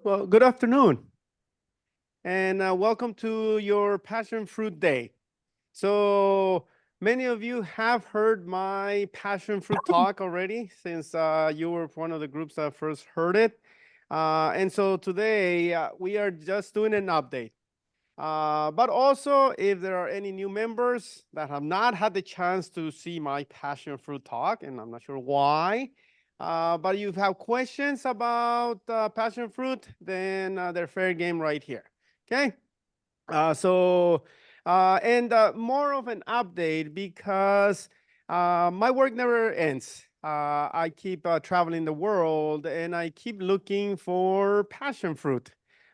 Well, good afternoon, and welcome to your Passion Fruit Day. So many of you have heard my passion fruit talk already, since you were one of the groups that first heard it. And so today we are just doing an update. But also, if there are any new members that have not had the chance to see my passion fruit talk, and I'm not sure why, but you have questions about passion fruit, then they're fair game right here. Okay. And more of an update because my work never ends. I keep traveling the world and I keep looking for passion fruit.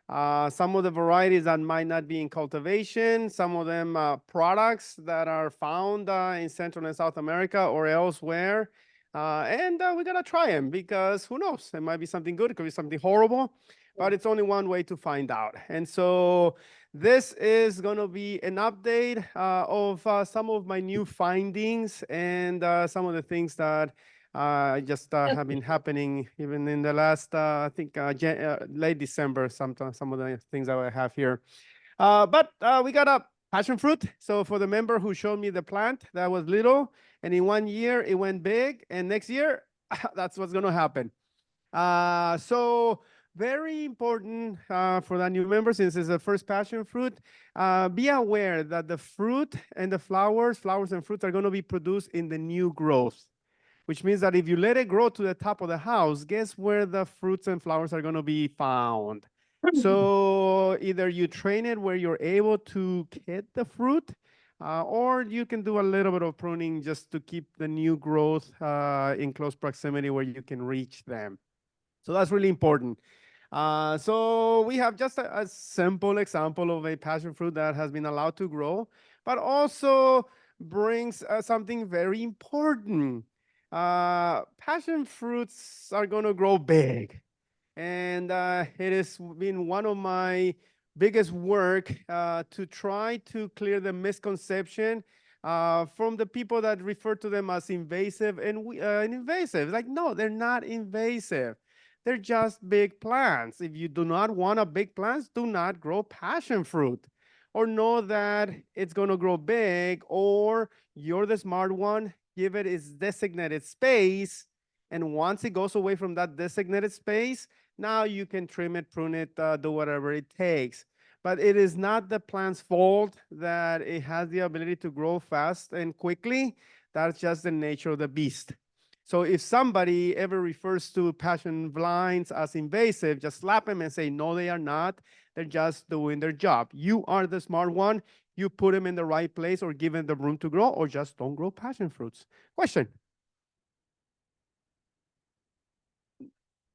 Some of the varieties that might not be in cultivation, some of them products that are found in Central and South America or elsewhere. And we gotta try them because who knows? It might be something good, it could be something horrible, but it's only one way to find out. And so this is going to be an update of some of my new findings and some of the things that just have been happening even in the last, I think, late December, some of the things that I have here. But we got a passion fruit. So for the member who showed me the plant that was little, and in 1 year it went big, and next year, that's what's going to happen. So very important for the new member, since it's the first passion fruit. Be aware that the fruit and the flowers and fruits are going to be produced in the new growth, which means that if you let it grow to the top of the house, guess where the fruits and flowers are going to be found? So either you train it where you're able to get the fruit, or you can do a little bit of pruning just to keep the new growth in close proximity where you can reach them. So that's really important. So we have just a simple example of a passion fruit that has been allowed to grow, but also brings something very important. Passion fruits are going to grow big. And it has been one of my biggest work to try to clear the misconception from the people that refer to them as invasive and invasive. Like, no, they're not invasive. They're just big plants. If you do not want a big plants, do not grow passion fruit. Or know that it's going to grow big, or you're the smart one, give it its designated space. And once it goes away from that designated space, now you can trim it, prune it, do whatever it takes. But it is not the plant's fault that it has the ability to grow fast and quickly. That's just the nature of the beast. So if somebody ever refers to passion vines as invasive, just slap them and say, no, they are not. They're just doing their job. You are the smart one. You put them in the right place, or give them the room to grow, or just don't grow passion fruits. Question?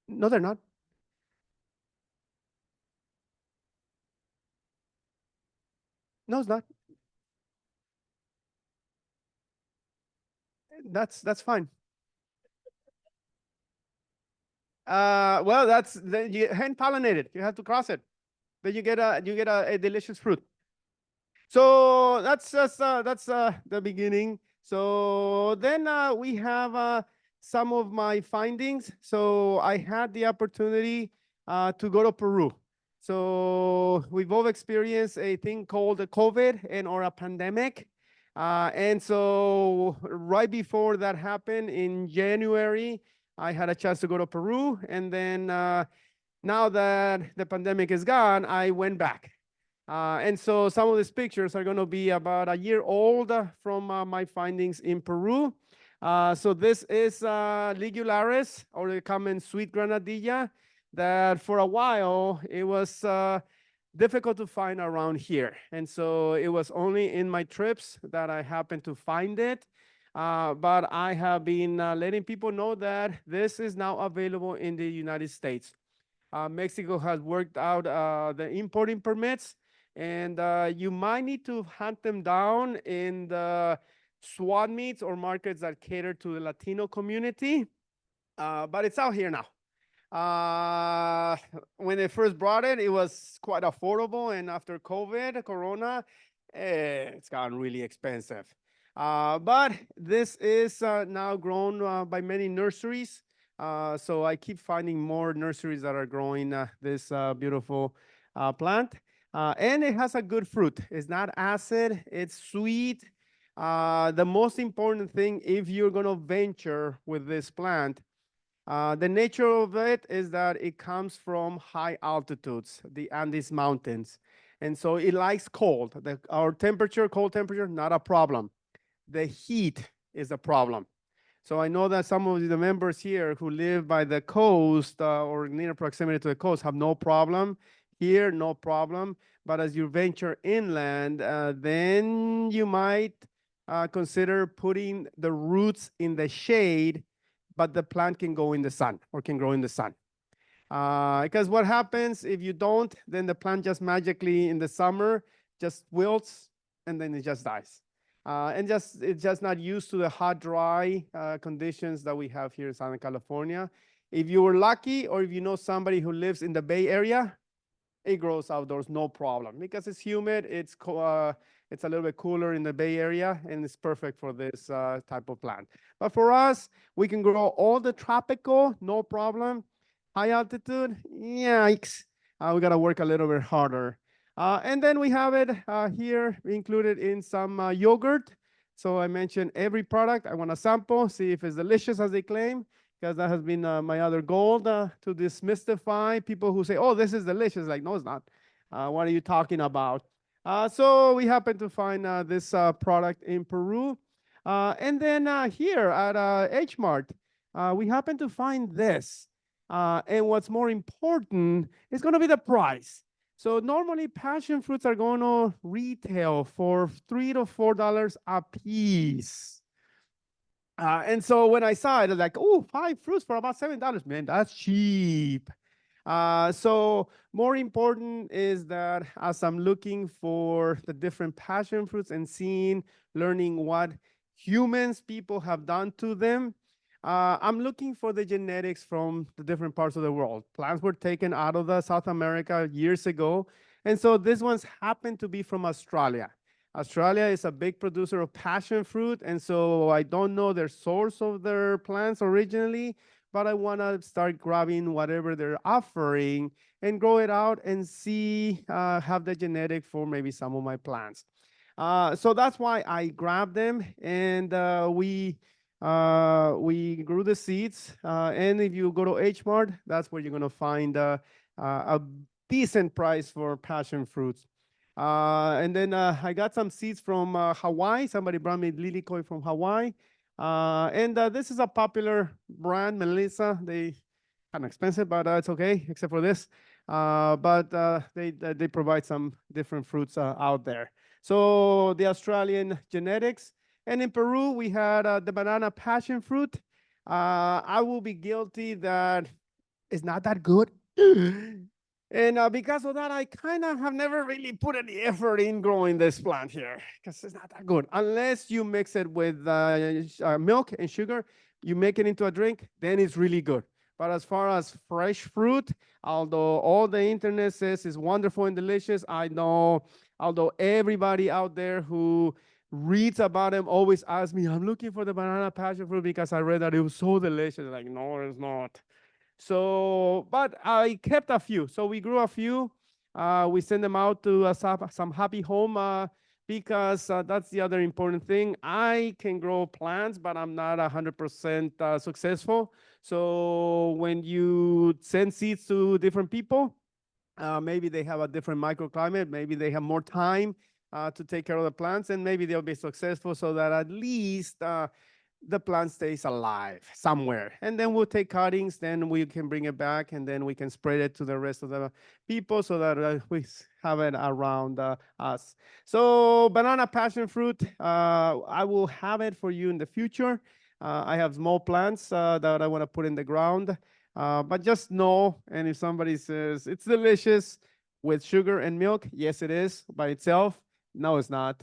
No, they're not. No, it's not. That's fine. Well, that's then you hand pollinated. You have to cross it. Then you get a delicious fruit. So that's the beginning. So then we have some of my findings. So I had the opportunity to go to Peru. So we've all experienced a thing called a COVID or a pandemic. And so right before that happened in January, I had a chance to go to Peru. And then now that the pandemic is gone, I went back. And so some of these pictures are going to be about a year old from my findings in Peru. So this is Ligularis, or the common sweet granadilla, that for a while it was difficult to find around here. And so it was only in my trips that I happened to find it. But I have been letting people know that this is now available in the United States. Mexico has worked out the importing permits, and you might need to hunt them down in the swap meets or markets that cater to the Latino community. But it's out here now. When they first brought it, it was quite affordable, and after COVID, Corona, it's gotten really expensive. But this is now grown by many nurseries So I keep finding more nurseries that are growing this beautiful plant. And it has a good fruit. It's not acid, it's sweet. The most important thing, if you're going to venture with this plant, the nature of it is that it comes from high altitudes, the Andes Mountains. And so it likes cold. Our temperature, cold temperature, not a problem. The heat is a problem. So I know that some of the members here who live by the coast or near proximity to the coast have no problem. Here, no problem. But as you venture inland, then you might consider putting the roots in the shade, but the plant can go in the sun or can grow in the sun. Because what happens if you don't, then the plant just magically in the summer just wilts and then it just dies. And it's just not used to the hot, dry conditions that we have here in Southern California. If you were lucky, or if you know somebody who lives in the Bay Area, it grows outdoors, no problem, because it's humid. It's a little bit cooler in the Bay Area, and it's perfect for this type of plant. But for us, we can grow all the tropical, no problem. High altitude, yikes. We got to work a little bit harder. And then we have it here included in some yogurt. So I mentioned every product. I want to sample, see if it's delicious as they claim, because that has been my other goal to demystify people who say, oh, this is delicious. Like, no, it's not. What are you talking about? So we happen to find this product in Peru. And then here at H Mart, we happen to find this. And what's more important is going to be the price. So normally passion fruits are going to retail for $3 to $4 a piece. And so when I saw it, I was like, oh, 5 fruits for about $7. Man, that's cheap. So more important is that as I'm looking for the different passion fruits and learning what people have done to them, I'm looking for the genetics from the different parts of the world. Plants were taken out of South America years ago. And so these ones happen to be from Australia. Australia is a big producer of passion fruit. And so I don't know their source of their plants originally, but I want to start grabbing whatever they're offering and grow it out and see, have the genetic for maybe some of my plants. So that's why I grabbed them, and we grew the seeds. And if you go to H Mart, that's where you're going to find a decent price for passion fruits. And then I got some seeds from Hawaii. Somebody brought me lilikoi from Hawaii. And this is a popular brand, Melissa. They kind of expensive, but it's okay, except for this. But they provide some different fruits out there. So the Australian genetics. And in Peru, we had the banana passion fruit. I will be guilty that it's not that good. And because of that, I kind of have never really put any effort in growing this plant here, because it's not that good. Unless you mix it with milk and sugar, you make it into a drink, then it's really good. But as far as fresh fruit, although all the internet says is wonderful and delicious, I know, although everybody out there who reads about them always asks me, I'm looking for the banana passion fruit because I read that it was so delicious. Like, no, it's not. So, but I kept a few. So we grew a few. We sent them out to some happy home because that's the other important thing. I can grow plants, but I'm not 100% successful. So when you send seeds to different people, maybe they have a different microclimate, maybe they have more time to take care of the plants, and maybe they'll be successful so that at least the plant stays alive somewhere. And then we'll take cuttings, then we can bring it back, and then we can spread it to the rest of the people so that we have it around us. So banana passion fruit, I will have it for you in the future. I have small plants that I want to put in the ground. But just know, and if somebody says it's delicious with sugar and milk, yes, it is by itself. No, it's not.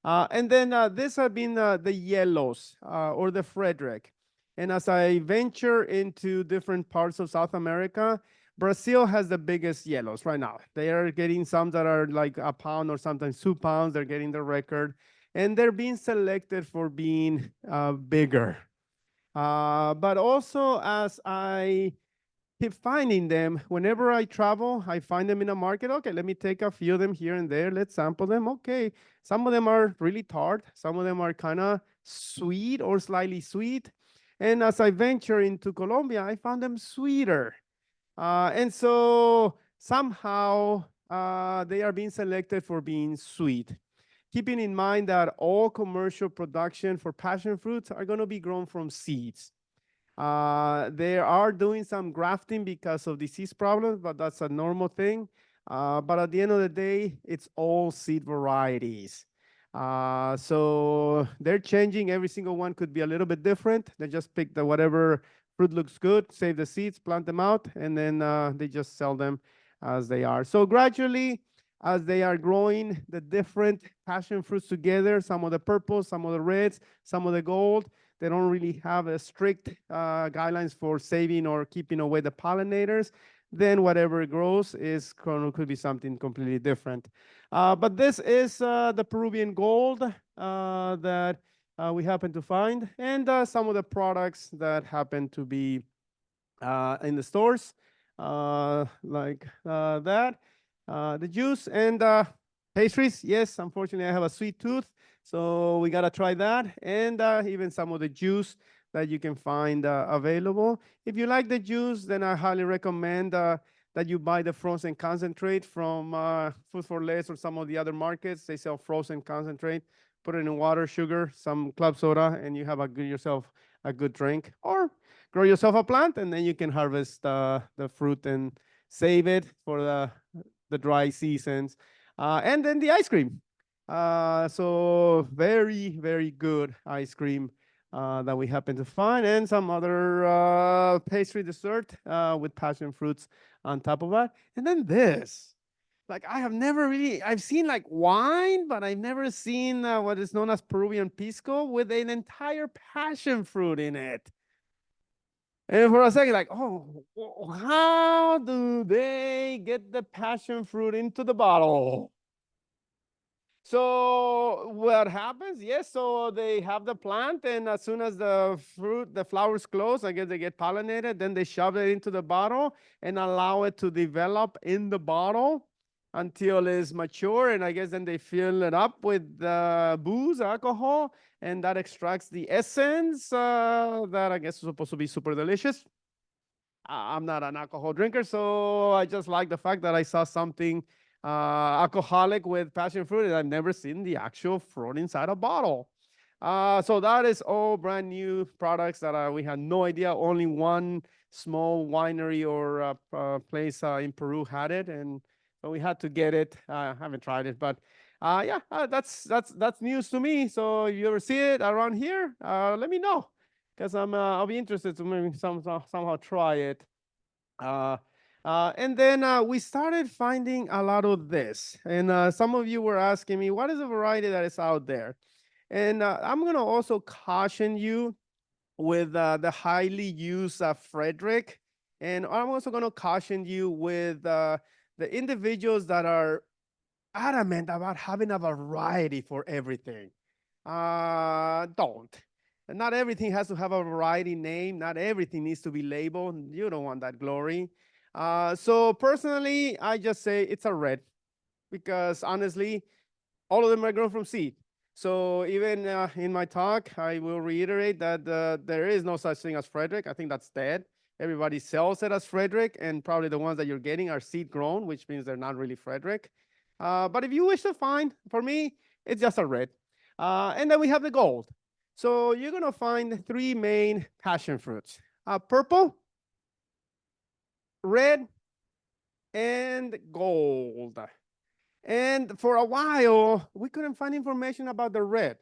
And then this have been the yellows or the Frederick. And as I venture into different parts of South America, Brazil has the biggest yellows right now. They are getting some that are like a pound or sometimes 2 pounds. They're getting the record. And they're being selected for being bigger. But also as I keep finding them, whenever I travel, I find them in a market. Okay, let me take a few of them here and there. Let's sample them. Okay, some of them are really tart. Some of them are kind of sweet or slightly sweet. And as I venture into Colombia, I found them sweeter. And so somehow they are being selected for being sweet. Keeping in mind that all commercial production for passion fruits are going to be grown from seeds. They are doing some grafting because of disease problems, but that's a normal thing. But at the end of the day, it's all seed varieties. So they're changing. Every single one could be a little bit different. They just pick the whatever fruit looks good, save the seeds, plant them out, and then they just sell them as they are. So gradually, as they are growing the different passion fruits together, some of the purples, some of the reds, some of the gold, they don't really have a strict guidelines for saving or keeping away the pollinators. Then whatever grows could be something completely different. But this is the Peruvian gold that we happen to find, and some of the products that happen to be in the stores, like that. The juice and pastries. Yes, unfortunately, I have a sweet tooth, so we gotta try that. And even some of the juice that you can find available. If you like the juice, then I highly recommend that you buy the frozen concentrate from Food for Less or some of the other markets. They sell frozen concentrate. Put it in water, sugar, some club soda, and you have yourself a good drink. Or grow yourself a plant, and then you can harvest the fruit and save it for the dry seasons. And then the ice cream. So very, very good ice cream that we happen to find, and some other pastry dessert with passion fruits on top of that. And then this. Like I have never really, I've seen like wine, but I've never seen what is known as Peruvian pisco with an entire passion fruit in it. And for a second, like, oh, how do they get the passion fruit into the bottle? So what happens? Yes, so they have the plant, and as soon as the flowers close, I guess they get pollinated, then they shove it into the bottle and allow it to develop in the bottle until it's mature. And I guess then they fill it up with booze, alcohol, and that extracts the essence that I guess is supposed to be super delicious. I'm not an alcohol drinker, so I just like the fact that I saw something alcoholic with passion fruit, and I've never seen the actual fruit inside a bottle. So that is all brand new products that we had no idea. Only one small winery or place in Peru had it, and so we had to get it. I haven't tried it, but yeah, that's news to me. So if you ever see it around here, let me know, because I'll be interested to maybe somehow try it. Uh, and then we started finding a lot of this. And some of you were asking me, what is the variety that is out there? And I'm going to also caution you with the highly used Frederick. And I'm also going to caution you with the individuals that are adamant about having a variety for everything. Don't. Not everything has to have a variety name. Not everything needs to be labeled. You don't want that glory. So personally, I just say it's a red because honestly, all of them are grown from seed. So even in my talk, I will reiterate that there is no such thing as Frederick. I think that's dead. Everybody sells it as Frederick, and probably the ones that you're getting are seed grown, which means they're not really Frederick. But if you wish to find, for me, it's just a red. And then we have the gold. So you're going to find three main passion fruits. Purple, red, and gold. And for a while, we couldn't find information about the red.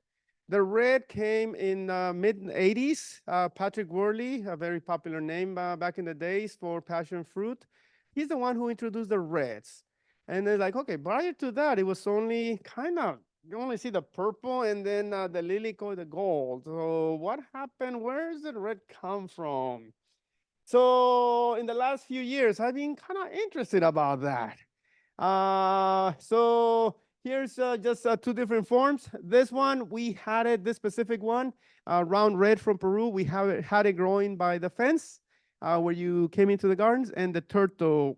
The red came in mid-80s. Patrick Worley, a very popular name back in the days for passion fruit. He's the one who introduced the reds. And they're like, okay, prior to that, it was only kind of, you only see the purple and then the lilico, the gold. So what happened? Where does the red come from? So in the last few years, I've been kind of interested about that. So Here's just two different forms. This one, we had it, this specific one, round red from Peru. We had it growing by the fence where you came into the gardens, and the turtle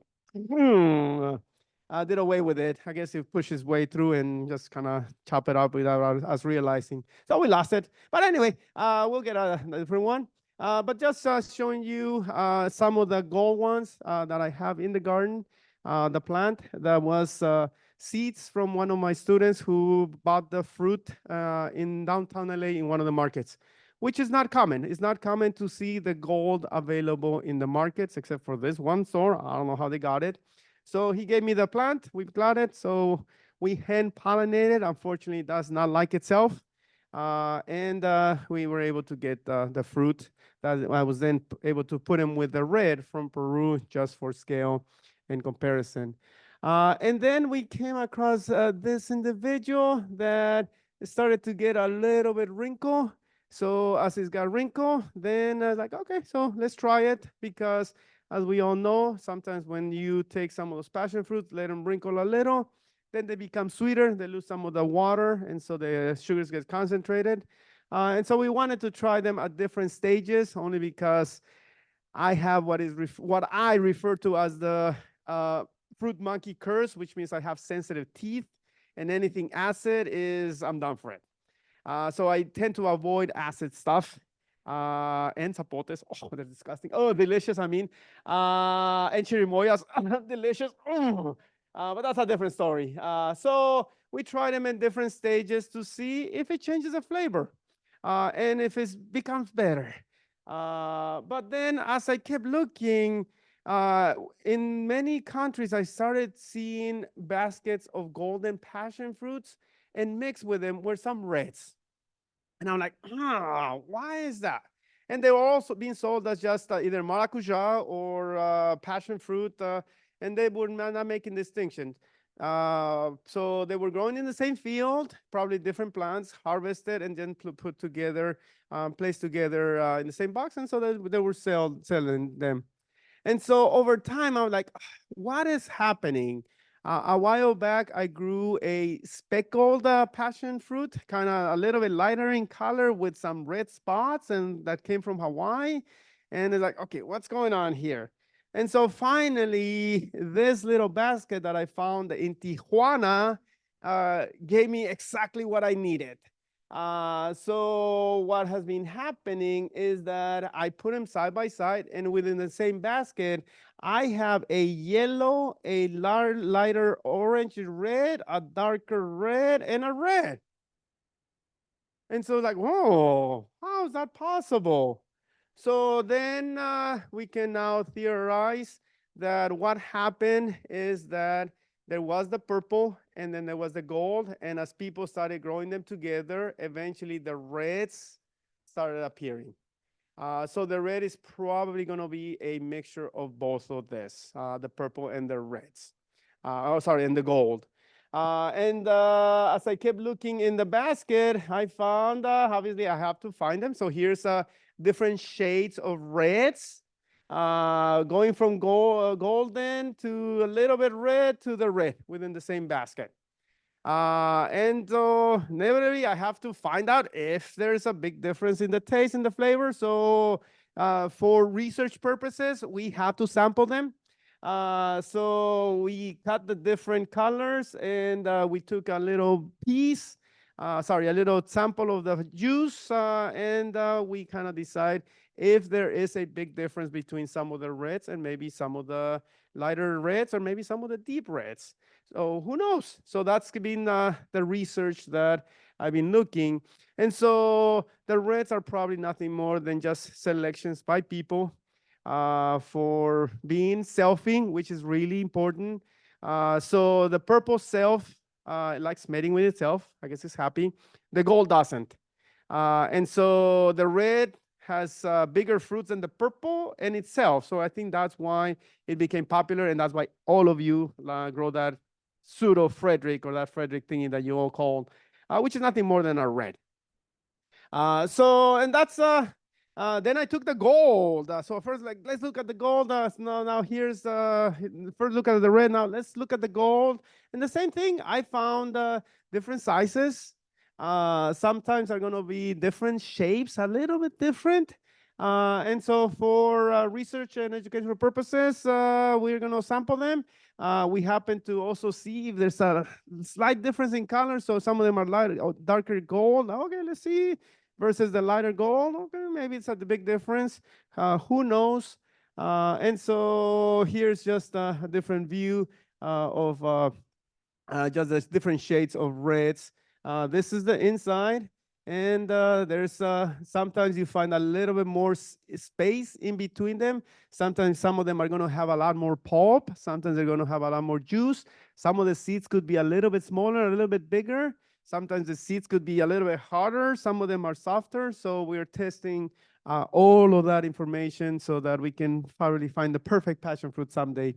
did away with it. I guess he pushed his way through and just kind of chop it up without us realizing. So we lost it. But anyway, we'll get a different one. But just showing you some of the gold ones that I have in the garden. The plant that was seeds from one of my students who bought the fruit in downtown LA in one of the markets, which is not common. It's not common to see the gold available in the markets, except for this one store. I don't know how they got it. So he gave me the plant. We planted. So we hand pollinated. Unfortunately, it does not like itself. And we were able to get the fruit that I was then able to put him with the red from Peru just for scale and comparison. And then we came across this individual that started to get a little bit wrinkle. So as it's got wrinkle, then I was like, okay, so let's try it, because as we all know, sometimes when you take some of those passion fruits, let them wrinkle a little, then they become sweeter, they lose some of the water, and so the sugars get concentrated. And so we wanted to try them at different stages, only because I have what I refer to as the fruit monkey curse, which means I have sensitive teeth, and anything acid I'm done for it. So I tend to avoid acid stuff. And zapotes, oh, they're disgusting. Oh, delicious, I mean. And chirimoyas, delicious. But that's a different story. So we try them in different stages to see if it changes the flavor and if it becomes better. But then as I kept looking, in many countries, I started seeing baskets of golden passion fruits, and mixed with them were some reds. And I'm like, why is that? And they were also being sold as just either maracuja or passion fruit, and they were not making distinctions. So they were growing in the same field, probably different plants, harvested and then put together, placed together in the same box, and so they were selling them. And so over time, I was like, what is happening? A while back, I grew a speckled passion fruit, kind of a little bit lighter in color with some red spots, and that came from Hawaii. And it's like, okay, what's going on here? And so finally, this little basket that I found in Tijuana gave me exactly what I needed. So what has been happening is that I put them side by side, and within the same basket, I have a yellow, a lighter orange red, a darker red, and a red. And so like, whoa, how is that possible? So then we can now theorize that what happened is that there was the purple, and then there was the gold. And as people started growing them together, eventually the reds started appearing. So the red is probably going to be a mixture of both of this, the purple and the reds. And the gold. And as I kept looking in the basket, I found, obviously I have to find them. So here's different shades of reds, going from golden to a little bit red to the red within the same basket. And so inevitably, I have to find out if there's a big difference in the taste and the flavor. So for research purposes, we have to sample them. So we cut the different colors, and we took a little piece, a little sample of the juice, and we kind of decide if there is a big difference between some of the reds and maybe some of the lighter reds, or maybe some of the deep reds. So who knows? So that's been the research that I've been looking. And so the reds are probably nothing more than just selections by people for being selfing, which is really important. So the purple self likes mating with itself. I guess it's happy. The gold doesn't. And so the red has bigger fruits than the purple in itself. So I think that's why it became popular, and that's why all of you grow that pseudo Frederick, or that Frederick thingy that you all call, which is nothing more than a red. And that's Then I took the gold. So first, like, let's look at the gold. Now here's first look at the red. Now let's look at the gold. And the same thing, I found different sizes. Sometimes are going to be different shapes, a little bit different. And so for research and educational purposes, we're going to sample them. We happen to also see if there's a slight difference in color. So some of them are light or darker gold. Okay, let's see versus the lighter gold. Okay, maybe it's a big difference. Who knows? And so here's just a different view of just the different shades of reds. This is the inside. And there's sometimes you find a little bit more space in between them. Sometimes some of them are going to have a lot more pulp. Sometimes they're going to have a lot more juice. Some of the seeds could be a little bit smaller, a little bit bigger. Sometimes the seeds could be a little bit harder. Some of them are softer. So we're testing all of that information so that we can finally find the perfect passion fruit someday.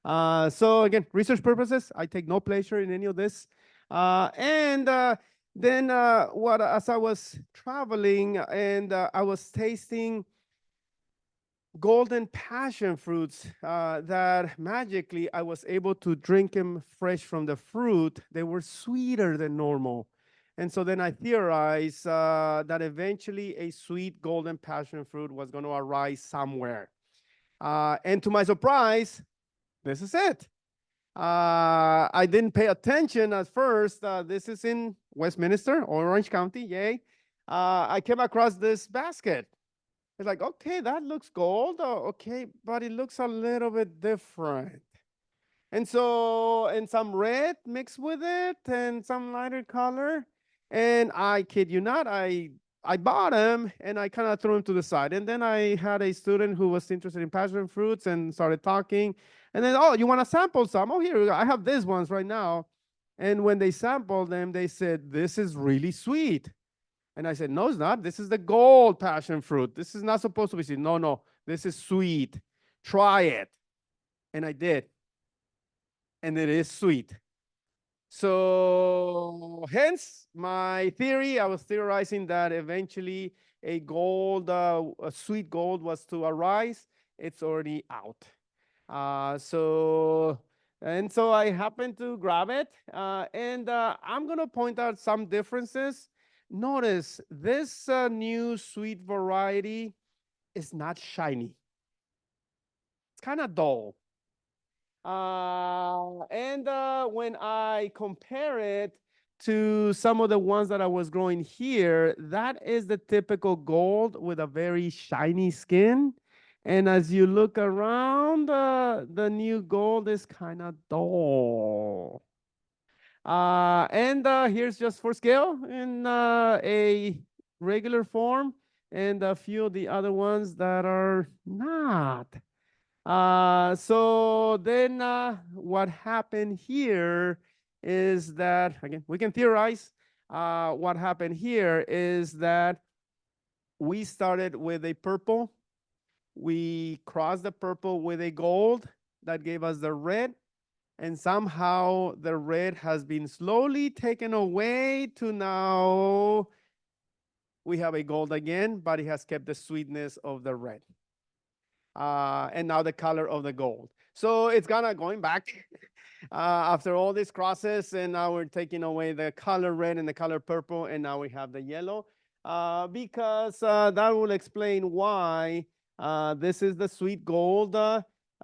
So again, research purposes, I take no pleasure in any of this. Then as I was traveling and I was tasting golden passion fruits that magically I was able to drink them fresh from the fruit. They were sweeter than normal. And so then I theorized that eventually a sweet golden passion fruit was going to arise somewhere. And to my surprise, this is it. I didn't pay attention at first. This is in Westminster, Orange County, yay. I came across this basket. It's like, okay, that looks gold. Oh, okay, but it looks a little bit different. And so, and some red mixed with it and some lighter color. And I kid you not, I bought them and I kind of threw them to the side. And then I had a student who was interested in passion fruits and started talking. And then, oh, you want to sample some? Oh, here, I have these ones right now. And when they sampled them, they said, this is really sweet. And I said, no, it's not. This is the gold passion fruit. This is not supposed to be sweet. No, no, this is sweet. Try it. And I did. And it is sweet. So hence my theory, I was theorizing that eventually a sweet gold was to arise. It's already out. So I happened to grab it, and I'm gonna point out some differences. Notice this new sweet variety is not shiny. It's kind of dull. When I compare it to some of the ones that I was growing here, that is the typical gold with a very shiny skin. And as you look around, the new gold is kind of dull. Here's just for scale in a regular form, and a few of the other ones that are not. So then what happened here is that, again, we can theorize. What happened here is that we started with a purple. We crossed the purple with a gold that gave us the red. And somehow the red has been slowly taken away to now we have a gold again, but it has kept the sweetness of the red. And now the color of the gold. So it's going back after all these crosses, and now we're taking away the color red and the color purple, and now we have the yellow, because that will explain why this is the sweet gold,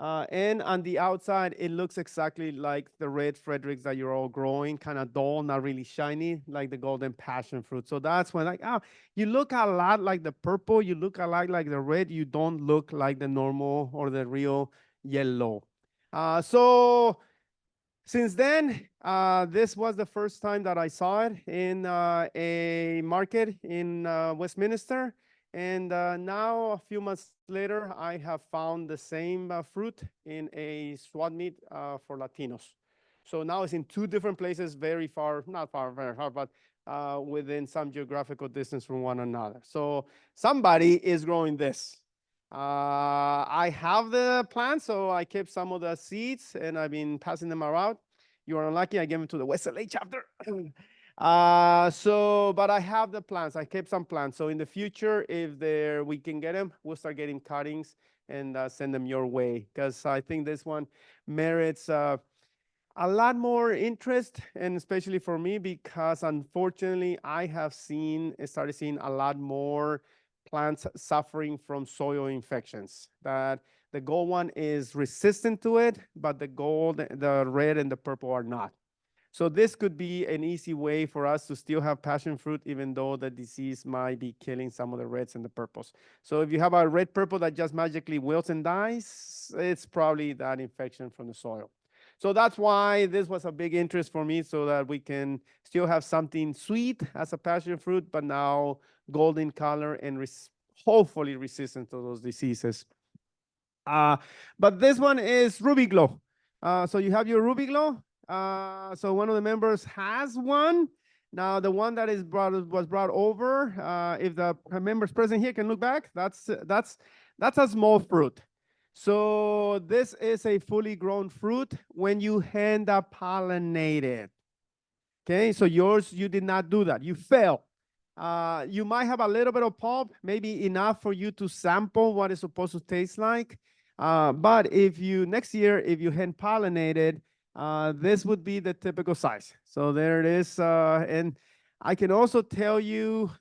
and on the outside, it looks exactly like the red Fredericks that you're all growing, kind of dull, not really shiny, like the golden passion fruit. So that's when, like, oh, you look a lot like the purple, you look a lot like the red, you don't look like the normal or the real yellow. So since then, this was the first time that I saw it in a market in Westminster. And now, a few months later, I have found the same fruit in a swap meet for Latinos. So now it's in two different places, very far, not far, very far, but within some geographical distance from one another. So somebody is growing this. I have the plant, so I kept some of the seeds and I've been passing them around. You are unlucky, I gave them to the West LA chapter. But I have the plants. I kept some plants. So in the future, if we can get them, we'll start getting cuttings and send them your way. Because I think this one merits a lot more interest, and especially for me, because unfortunately, I have started seeing a lot more plants suffering from soil infections. That the gold one is resistant to it, but the red and the purple are not. So this could be an easy way for us to still have passion fruit, even though the disease might be killing some of the reds and the purples. So if you have a red purple that just magically wilts and dies, it's probably that infection from the soil. So that's why this was a big interest for me, so that we can still have something sweet as a passion fruit, but now golden color and hopefully resistant to those diseases. Uh, but this one is Ruby Glow. So you have your Ruby Glow. So one of the members has one. Now the one that was brought over. If the members present here can look back, that's a small fruit. So this is a fully grown fruit when you hand pollinate it. Okay, so yours, you did not do that. You failed. You might have a little bit of pulp, maybe enough for you to sample what it's supposed to taste like. But next year, if you hand pollinated, this would be the typical size. So there it is. And I can also tell you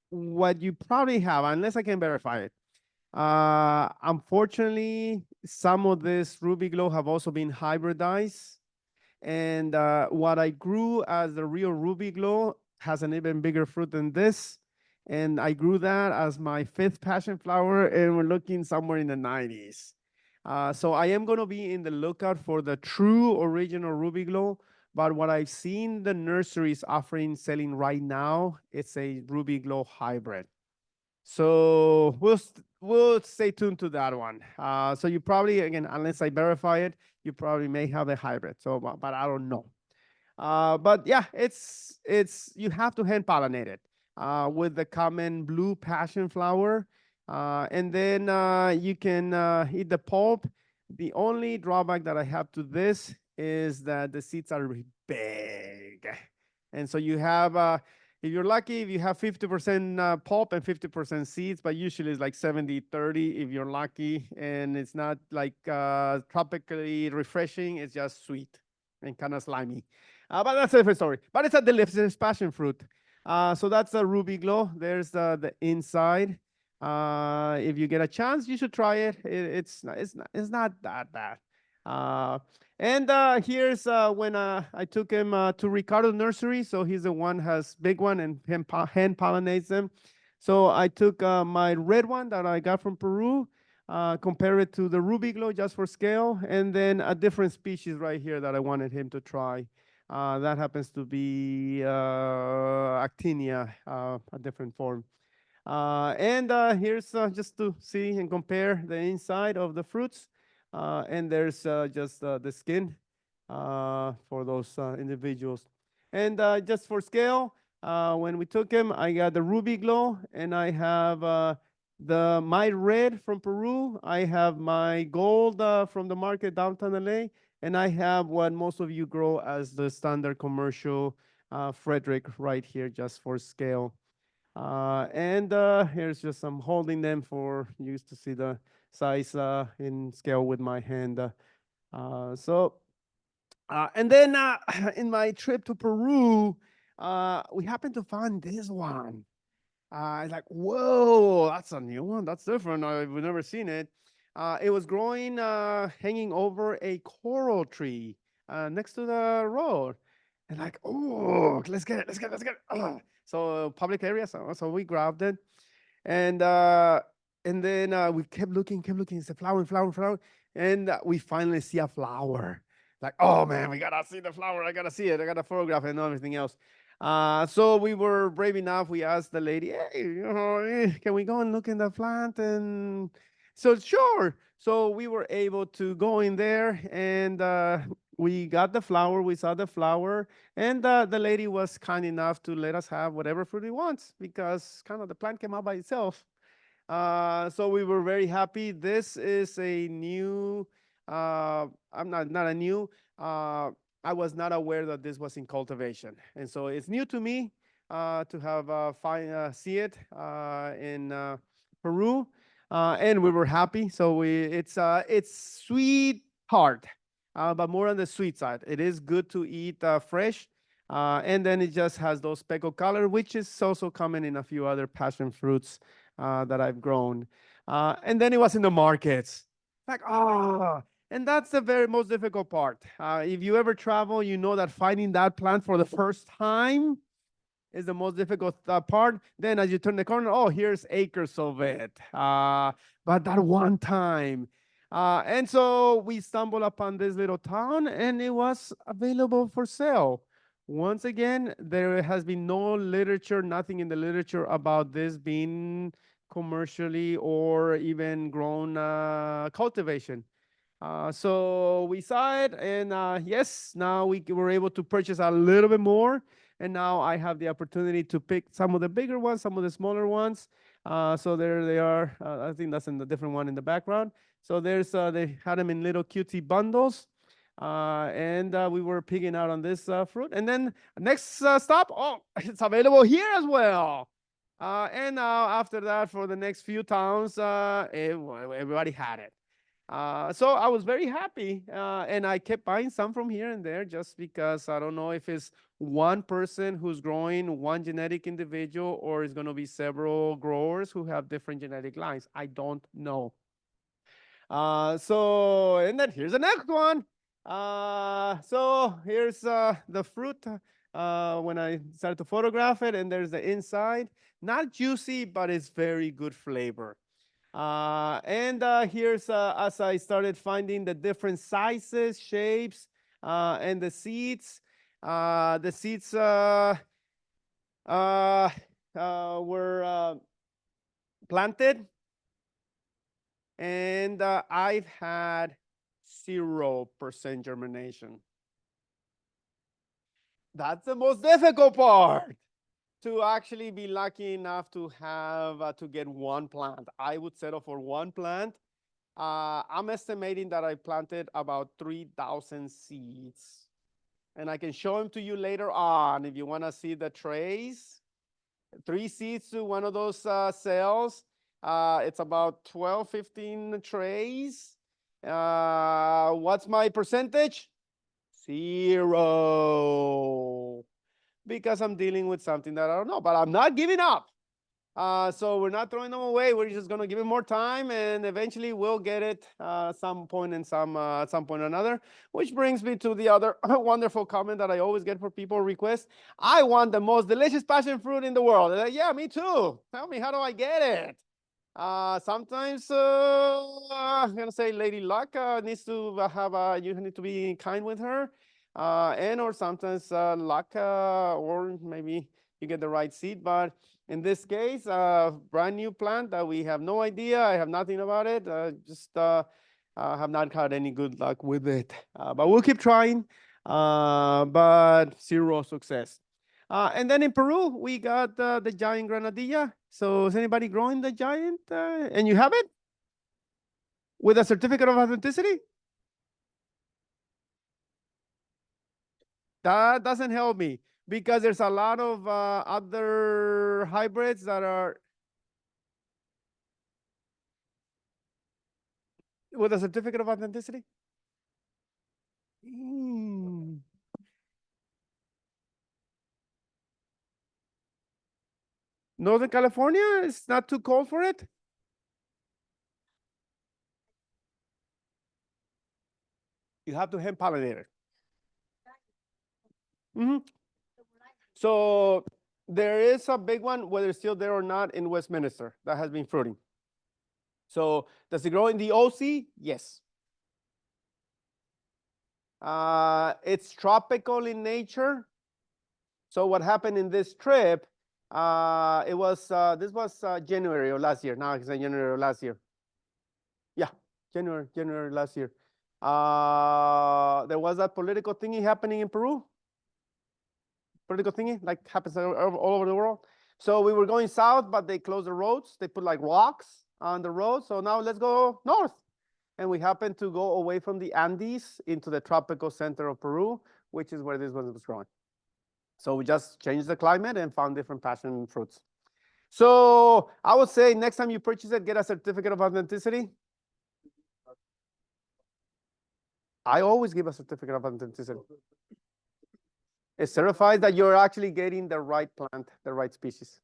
what you probably have, unless I can verify it. Unfortunately, some of this Ruby Glow have also been hybridized. And what I grew as the real Ruby Glow has an even bigger fruit than this. And I grew that as my 5th passion flower, and we're looking somewhere in the 90s. So I am going to be in the lookout for the true original Ruby Glow. But what I've seen the nurseries selling right now, it's a Ruby Glow hybrid. So we'll stay tuned to that one. So you probably, again, unless I verify it, you probably may have a hybrid. So, but I don't know. But yeah, it's you have to hand pollinate it with the common blue passion flower, and then you can eat the pulp. The only drawback that I have to this is that the seeds are big, and so you have if you're lucky, if you have 50% pulp and 50% seeds, but usually it's like 70-30 if you're lucky, and it's not like tropically refreshing. It's just sweet and kind of slimy. But that's a different story. But it's a delicious passion fruit. So that's a Ruby Glow. There's the inside. If you get a chance, you should try it. It's not that bad. And here's when I took him to Ricardo's nursery. So he's the one has big one and hand pollinates them. So I took my red one that I got from Peru, compare it to the Ruby Glow just for scale, and then a different species right here that I wanted him to try. That happens to be actinia, a different form. And here's just to see and compare the inside of the fruits. And there's just the skin for those individuals. And just for scale, when we took him, I got the Ruby Glow, and I have my red from Peru. I have my gold from the market downtown LA, and I have what most of you grow as the standard commercial Frederick right here, just for scale. And here's just some holding them for you to see the size in scale with my hand. And then in my trip to Peru, we happened to find this one. It's like, whoa, that's a new one. That's different. I've never seen it. It was growing, hanging over a coral tree next to the road. And like, oh, let's get it, let's get it, let's get it. So public area, so we grabbed it. And then we kept looking, it's a flower, flower, flower. And we finally see a flower. Like, oh man, we gotta see the flower. I gotta see it. I gotta photograph it and everything else. So we were brave enough. We asked the lady, hey, can we go and look in the plant? And so sure. So we were able to go in there, and we got the flower. We saw the flower, and the lady was kind enough to let us have whatever fruit we want, because kind of the plant came out by itself. So we were very happy. This is a new, I'm not a new, I was not aware that this was in cultivation. And so it's new to me to have see it in Peru, and we were happy. So it's sweet tart, but more on the sweet side. It is good to eat fresh, and then it just has those speckled color, which is also common in a few other passion fruits that I've grown. And then it was in the markets. Like, and that's the very most difficult part. If you ever travel, you know that finding that plant for the first time is the most difficult part. Then as you turn the corner, oh, here's acres of it. But that one time. And so we stumbled upon this little town and it was available for sale. Once again, there has been no literature, nothing in the literature about this being commercially or even grown cultivation. So we saw it, and yes, now we were able to purchase a little bit more. And now I have the opportunity to pick some of the bigger ones, some of the smaller ones. So there they are. I think that's in the different one in the background. So they had them in little cutie bundles. And we were picking out on this fruit. And then next stop, oh, it's available here as well. And now after that, for the next few towns, everybody had it. So I was very happy, and I kept buying some from here and there just because I don't know if it's one person who's growing one genetic individual or it's going to be several growers who have different genetic lines. I don't know. So, and then here's the next one. So here's the fruit when I started to photograph it, and there's the inside. Not juicy, but it's very good flavor. And here's as I started finding the different sizes, shapes, and the seeds. The seeds were planted, and I've had 0% germination. That's the most difficult part. To actually be lucky enough to have to get one plant. I would settle for one plant. I'm estimating that I planted about 3,000 seeds. And I can show them to you later on if you want to see the trays. 3 seeds to one of those cells. It's about 12, 15 trays. What's my percentage? 0. Because I'm dealing with something that I don't know, but I'm not giving up. So we're not throwing them away. We're just going to give it more time, and eventually we'll get it some point in at some point or another. Which brings me to the other wonderful comment that I always get for people request. I want the most delicious passion fruit in the world. Like, yeah, me too. Tell me, how do I get it? Sometimes I'm gonna say Lady Luck needs to have you need to be kind with her. And or sometimes luck or maybe you get the right seed. But in this case, brand new plant that we have no idea. I have nothing about it. Just have not had any good luck with it. But we'll keep trying. But 0 success. And then in Peru, we got the giant granadilla. So is anybody growing the giant? And you have it? With a certificate of authenticity? That doesn't help me because there's a lot of other hybrids that are with a certificate of authenticity. Northern California is not too cold for it. You have to hand pollinate it. So there is a big one, whether it's still there or not, in Westminster that has been fruiting. So does it grow in the OC? Yes. It's tropical in nature. So what happened in this trip, this was January of last year. Now it's January of last year. Yeah, January last year. There was that political thingy happening in Peru. Political thingy, like happens all over the world. So we were going south, but they closed the roads. They put like rocks on the road. So now let's go north. And we happened to go away from the Andes into the tropical center of Peru, which is where this one was growing. So we just changed the climate and found different passion fruits. So I would say next time you purchase it, get a certificate of authenticity. I always give a certificate of authenticity. It certifies that you're actually getting the right plant, the right species.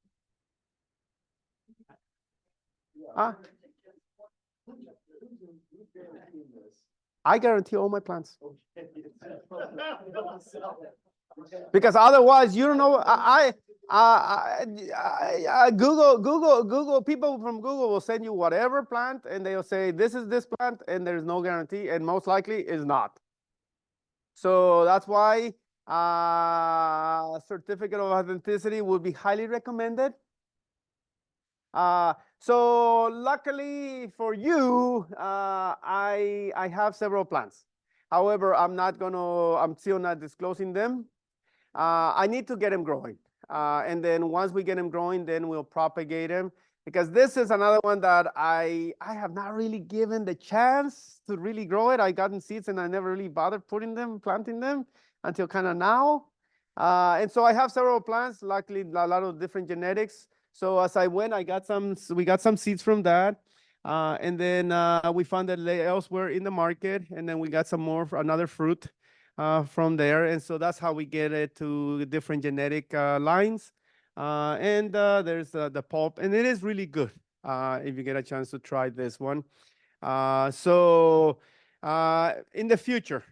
I guarantee all my plants. Because otherwise, you don't know. Google, people from Google will send you whatever plant, and they'll say, this is this plant, and there's no guarantee, and most likely is not. So that's why certificate of authenticity would be highly recommended. So luckily for you, I have several plants. However, I'm still not disclosing them. I need to get them growing. And then once we get them growing, then we'll propagate them. Because this is another one that I have not really given the chance to really grow it. I gotten seeds and I never really bothered planting them until kind of now. And so I have several plants, luckily a lot of different genetics. So as I went, we got some seeds from that. And then we found that elsewhere in the market, and then we got some more for another fruit from there. And so that's how we get it to different genetic lines. And there's the pulp, and it is really good if you get a chance to try this one. So in the future,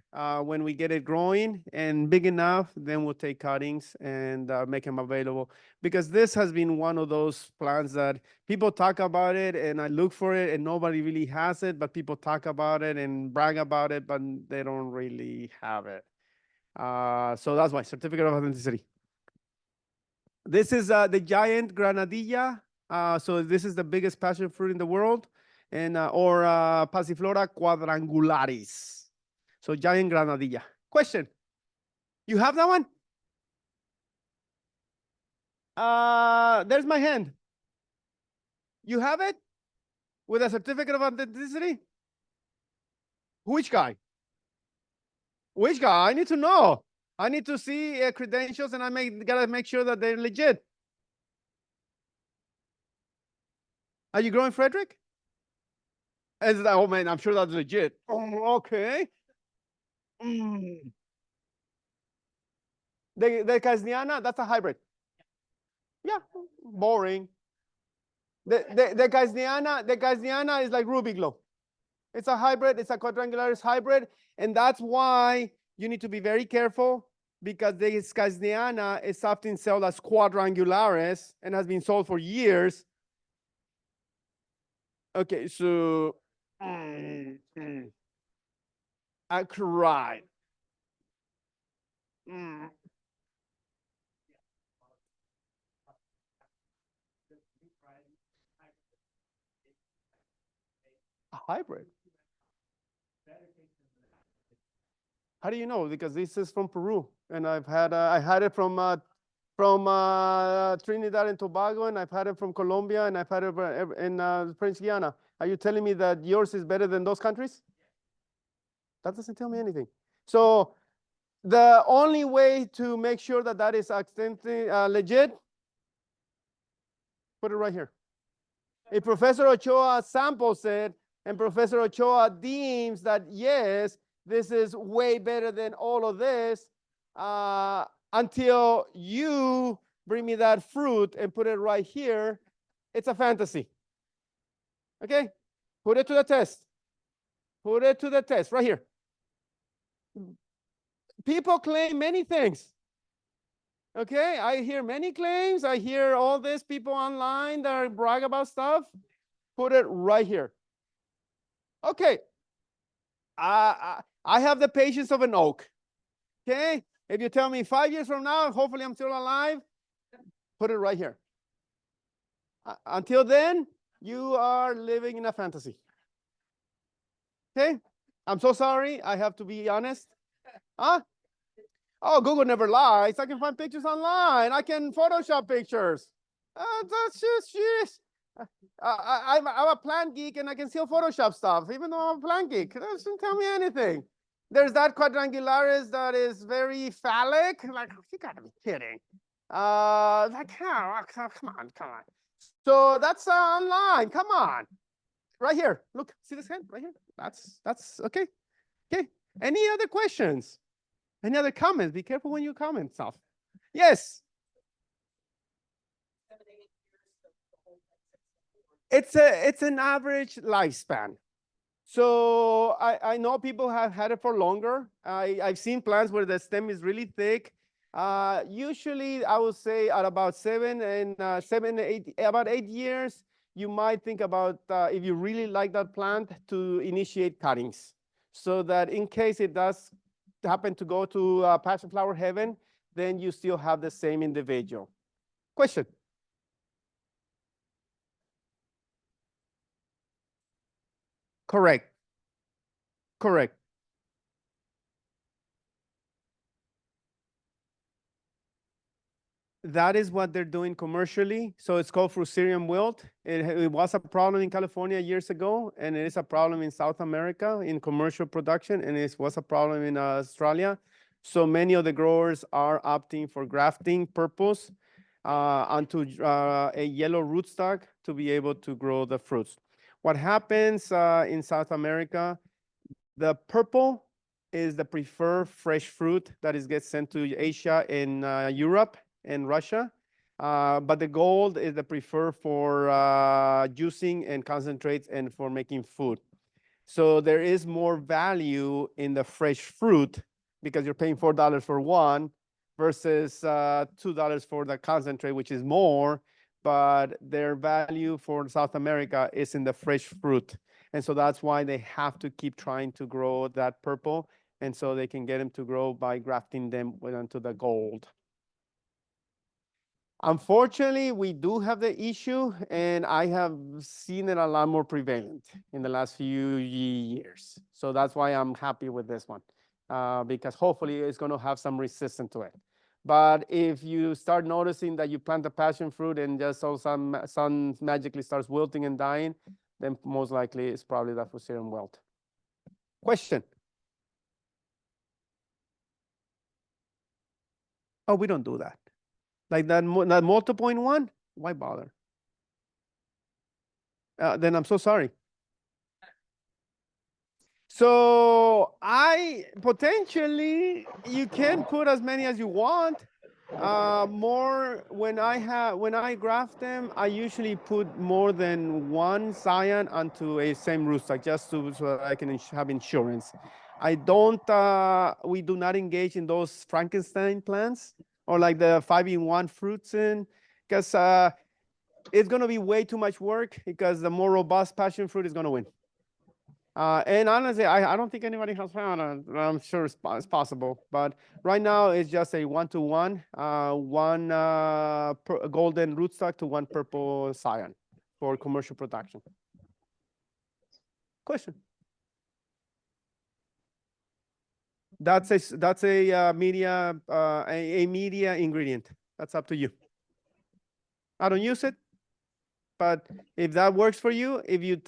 when we get it growing and big enough, then we'll take cuttings and make them available. Because this has been one of those plants that people talk about it, and I look for it, and nobody really has it, but people talk about it and brag about it, but they don't really have it. So that's why, certificate of authenticity. This is the giant granadilla. So this is the biggest passion fruit in the world, and or Passiflora quadrangularis. So giant granadilla. Question: you have that one? There's my hand. You have it with a certificate of authenticity? Which guy? Which guy? I need to know. I need to see credentials, and gotta make sure that they're legit. Are you growing Frederick? Oh man, I'm sure that's legit. Oh, okay. The Casniana, that's a hybrid. Yeah, boring. The Casniana is like Ruby Glow. It's a hybrid. It's a quadrangularis hybrid, and that's why you need to be very careful, because the Casniana is often sold as quadrangularis and has been sold for years. Okay, so I cried. A hybrid. How do you know? Because this is from Peru, and I had it from Trinidad and Tobago, and I've had it from Colombia, and I've had it in French Guiana. Are you telling me that yours is better than those countries? That doesn't tell me anything. So the only way to make sure that that is legit, put it right here. If Professor Ochoa samples it, and Professor Ochoa deems that, yes, this is way better than all of this, until you bring me that fruit and put it right here, it's a fantasy. Okay? Put it to the test. Put it to the test right here. People claim many things. Okay? I hear many claims. I hear all these people online that brag about stuff. Put it right here. Okay. I have the patience of an oak. Okay? If you tell me 5 years from now, hopefully I'm still alive, put it right here. Until then, you are living in a fantasy. Okay? I'm so sorry. I have to be honest. Huh? Oh, Google never lies. I can find pictures online. I can Photoshop pictures. That's just. I'm a plant geek, and I can still Photoshop stuff, even though I'm a plant geek. That doesn't tell me anything. There's that quadrangularis that is very phallic. Like, you gotta be kidding. Like, come on. So that's online. Come on, right here. Look, see this hand right here. That's okay. Okay. Any other questions? Any other comments? Be careful when you comment stuff. Yes. It's an average lifespan. So I know people have had it for longer. I've seen plants where the stem is really thick. Usually, I would say at about 8 years, you might think about if you really like that plant to initiate cuttings, so that in case it does happen to go to passion flower heaven, then you still have the same individual. Question? Correct. Correct. That is what they're doing commercially. So it's called Fusarium wilt. It was a problem in California years ago, and it is a problem in South America in commercial production, and it was a problem in Australia. So many of the growers are opting for grafting purpose onto a yellow rootstock to be able to grow the fruits. What happens in South America, the purple is the preferred fresh fruit that gets sent to Asia and Europe and Russia. But the gold is the preferred for juicing and concentrates and for making food. So there is more value in the fresh fruit because you're paying $4 for one versus $2 for the concentrate, which is more, but their value for South America is in the fresh fruit. And so that's why they have to keep trying to grow that purple. And so they can get them to grow by grafting them onto the gold. Unfortunately, we do have the issue, and I have seen it a lot more prevalent in the last few years. So that's why I'm happy with this one, because hopefully it's going to have some resistance to it. But if you start noticing that you plant a passion fruit and just all sun magically starts wilting and dying, then most likely it's probably that Fusarium wilt. Question? Oh, we don't do that. Like that multiple in one? Why bother? Then I'm so sorry. So potentially you can put as many as you want. More when I graft them, I usually put more than one scion onto a same rootstock just so that I can have insurance. I don't. We do not engage in those Frankenstein plants or like the 5-in-1 fruits because it's going to be way too much work because the more robust passion fruit is going to win. And honestly, I don't think anybody has found it. I'm sure it's possible, but right now it's just a 1-to-1, one golden rootstock to one purple scion for commercial production. Question? That's a media a media ingredient. That's up to you. I don't use it, but if that works for you, if you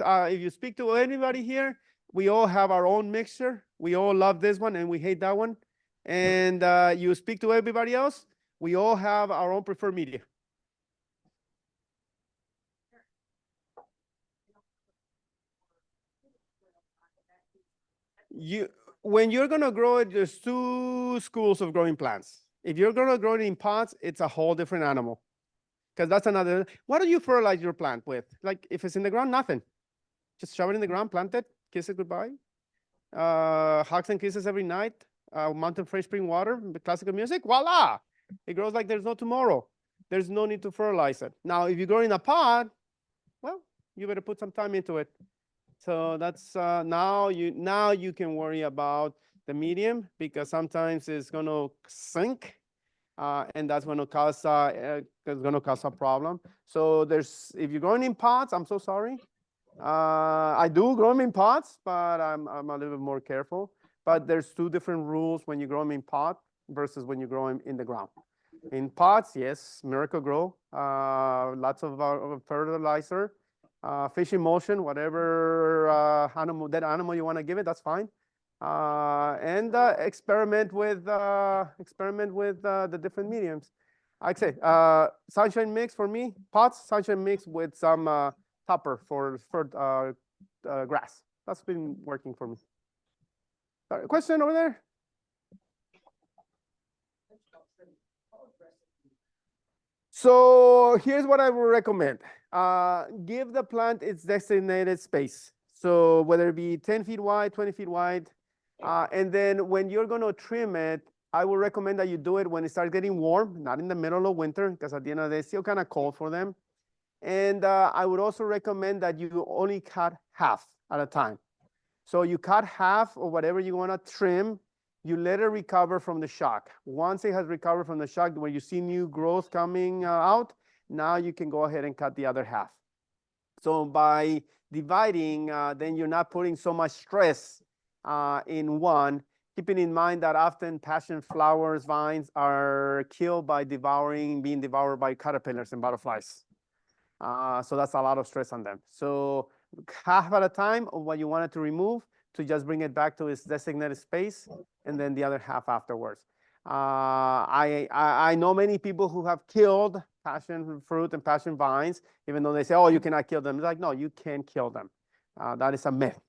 speak to anybody here, we all have our own mixture. We all love this one and we hate that one. And you speak to everybody else, we all have our own preferred media. When you're gonna grow it, there's two schools of growing plants. If you're gonna grow it in pots, it's a whole different animal. Because that's another. What do you fertilize your plant with? Like if it's in the ground, nothing. Just shove it in the ground, plant it, kiss it goodbye. Hugs and kisses every night. Mountain fresh spring water, classical music. Voila! It grows like there's no tomorrow. There's no need to fertilize it. Now, if you grow in a pot, well, you better put some time into it. So that's now you can worry about the medium because sometimes it's going to sink. And that's going to cause a problem. So if you're growing in pots, I'm so sorry. I do grow them in pots, but I'm a little bit more careful. But there's two different rules when you grow them in pot versus when you grow them in the ground. In pots, yes, Miracle Grow, lots of fertilizer, fish emulsion, whatever animal you want to give it, that's fine. And experiment with the different mediums. I'd say sunshine mix for me, pots, sunshine mix with some topper for grass. That's been working for me. Question over there? So here's what I would recommend. Give the plant its designated space. So whether it be 10 feet wide, 20 feet wide, and then when you're going to trim it, I would recommend that you do it when it starts getting warm, not in the middle of winter, because at the end of the day, it's still kind of cold for them. And I would also recommend that you only cut half at a time. So you cut half of whatever you want to trim, you let it recover from the shock. Once it has recovered from the shock, when you see new growth coming out, now you can go ahead and cut the other half. So by dividing, then you're not putting so much stress in one, keeping in mind that often passion flowers, vines are killed by being devoured by caterpillars and butterflies. So that's a lot of stress on them. So half at a time of what you wanted to remove to just bring it back to its designated space, and then the other half afterwards. I know many people who have killed passion fruit and passion vines, even though they say, oh, you cannot kill them. It's like, no, you can kill them. That is a myth.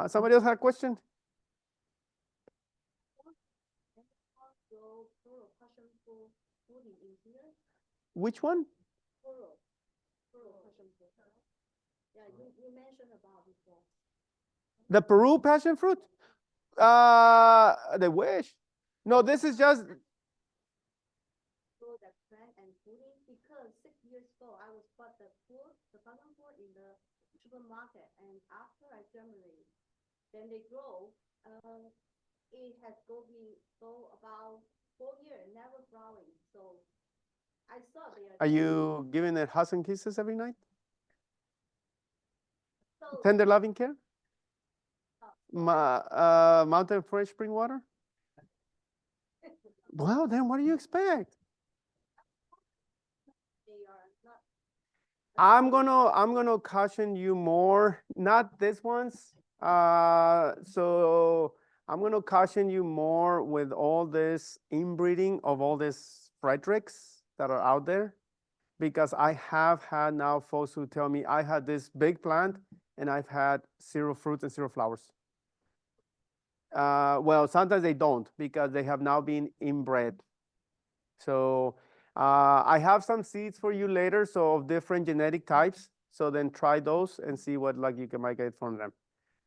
Somebody else had a question? Which one? Yeah, you mentioned about before. The Peru passion fruit? The wish. No, this is just. That plant and fooding, because 6 years ago I was bought the passion fruit in the supermarket, and after I germinated, then they grow. It has go about 4 years, never flowering. So I saw they are. Are you giving it hugs and kisses every night? Tender loving care? Mountain fresh spring water? Well, then what do you expect? I'm gonna caution you more, not this ones. So I'm gonna caution you more with all this inbreeding of all these Fredericks that are out there, because I have had now folks who tell me I had this big plant and I've had 0 fruits and 0 flowers. Well, sometimes they don't, because they have now been inbred. So I have some seeds for you later, so of different genetic types. So then try those and see what luck you might get from them.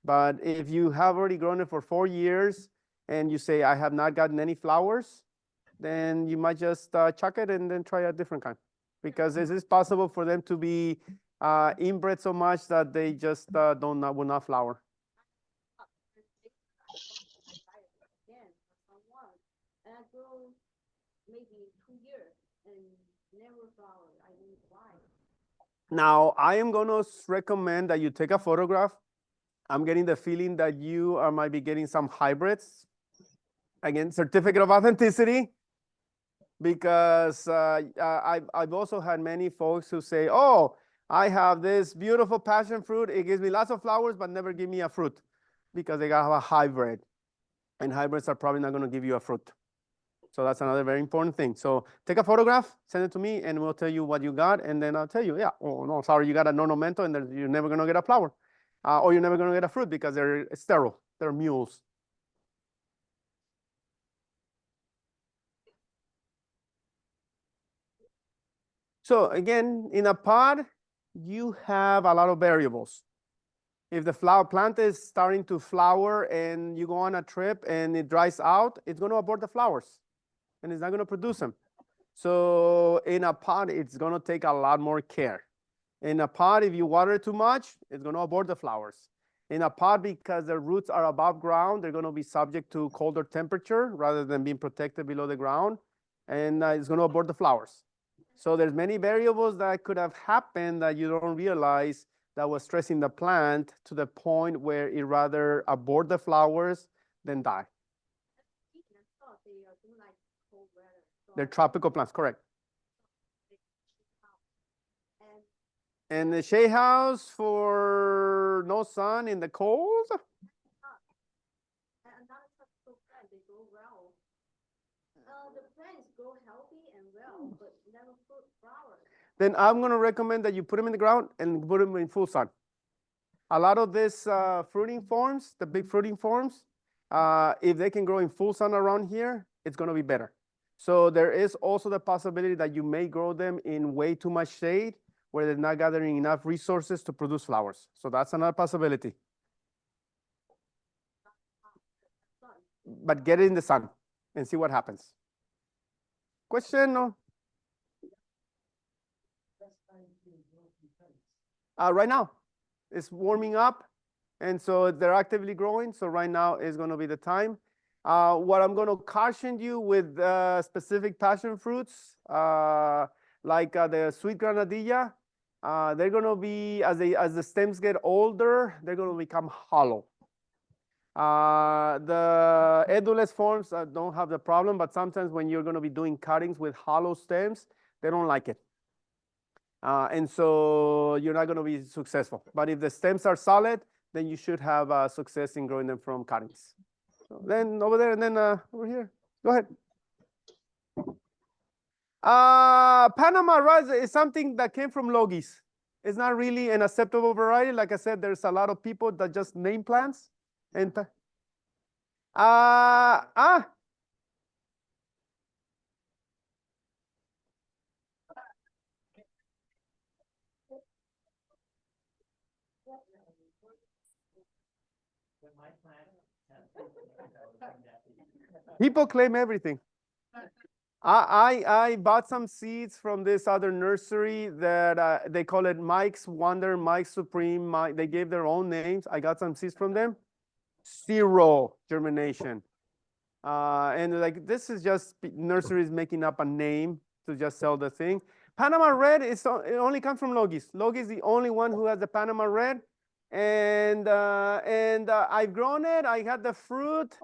But if you have already grown it for 4 years and you say, I have not gotten any flowers, then you might just chuck it and then try a different kind. Because it is possible for them to be inbred so much that they just will not flower. Maybe 2 years and never flower. I don't know why. Now, I am going to recommend that you take a photograph. I'm getting the feeling that you might be getting some hybrids. Again, certificate of authenticity. Because I've also had many folks who say, oh, I have this beautiful passion fruit. It gives me lots of flowers, but never give me a fruit, because they got a hybrid. And hybrids are probably not going to give you a fruit. So that's another very important thing. So take a photograph, send it to me, and we'll tell you what you got. And then I'll tell you, yeah, oh, no, sorry, you got an ornamental, and you're never going to get a flower. Or you're never going to get a fruit because they're sterile. They're mules. So again, in a pod, you have a lot of variables. If the plant is starting to flower and you go on a trip and it dries out, it's going to abort the flowers. And it's not going to produce them. So in a pot, it's going to take a lot more care. In a pot, if you water it too much, it's going to abort the flowers. In a pot, because the roots are above ground, they're going to be subject to colder temperature rather than being protected below the ground. And it's going to abort the flowers. So there's many variables that could have happened that you don't realize that was stressing the plant to the point where it rather abort the flowers than die. They're tropical plants, correct. And the shade house for no sun in the cold? They grow well. The plants grow healthy and well, but never fruit flowers. Then I'm going to recommend that you put them in the ground and put them in full sun. A lot of these fruiting forms, the big fruiting forms, if they can grow in full sun around here, it's going to be better. So there is also the possibility that you may grow them in way too much shade where they're not gathering enough resources to produce flowers. So that's another possibility. But get it in the sun and see what happens. Question? No? Right now, it's warming up, and so they're actively growing. So right now is going to be the time. What I'm going to caution you with specific passion fruits, like the sweet granadilla, they're going to be, as the stems get older, they're going to become hollow. The edulis forms don't have the problem, but sometimes when you're going to be doing cuttings with hollow stems, they don't like it. And so you're not going to be successful. But if the stems are solid, then you should have success in growing them from cuttings. So then over there and then over here. Go ahead. Panama Red is something that came from Logis. It's not really an acceptable variety. Like I said, there's a lot of people that just name plants. And people claim everything. I bought some seeds from this other nursery that they call it Mike's Wonder, Mike's Supreme. They gave their own names. I got some seeds from them. 0 germination. And like this is just nurseries making up a name to just sell the thing. Panama Red it only comes from Logis. Logis is the only one who has the Panama Red, and I've grown it. I had the fruit.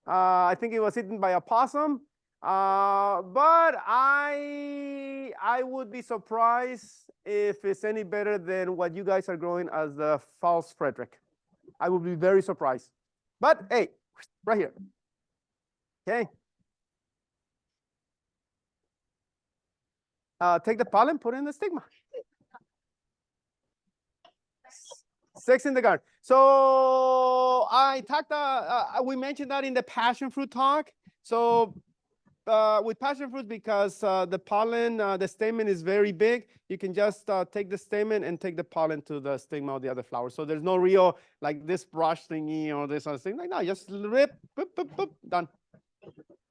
I think it was eaten by a possum. But I would be surprised if it's any better than what you guys are growing as the false Frederick. I would be very surprised. But hey, right here. Okay. Take the pollen, put it in the stigma. 6 in the garden. So I talked. We mentioned that in the passion fruit talk. So with passion fruit, because the pollen, the stamen is very big, you can just take the stamen and take the pollen to the stigma of the other flower. So there's no real like this brush thingy or this other thing. Like no, just rip, boop, boop, boop, done.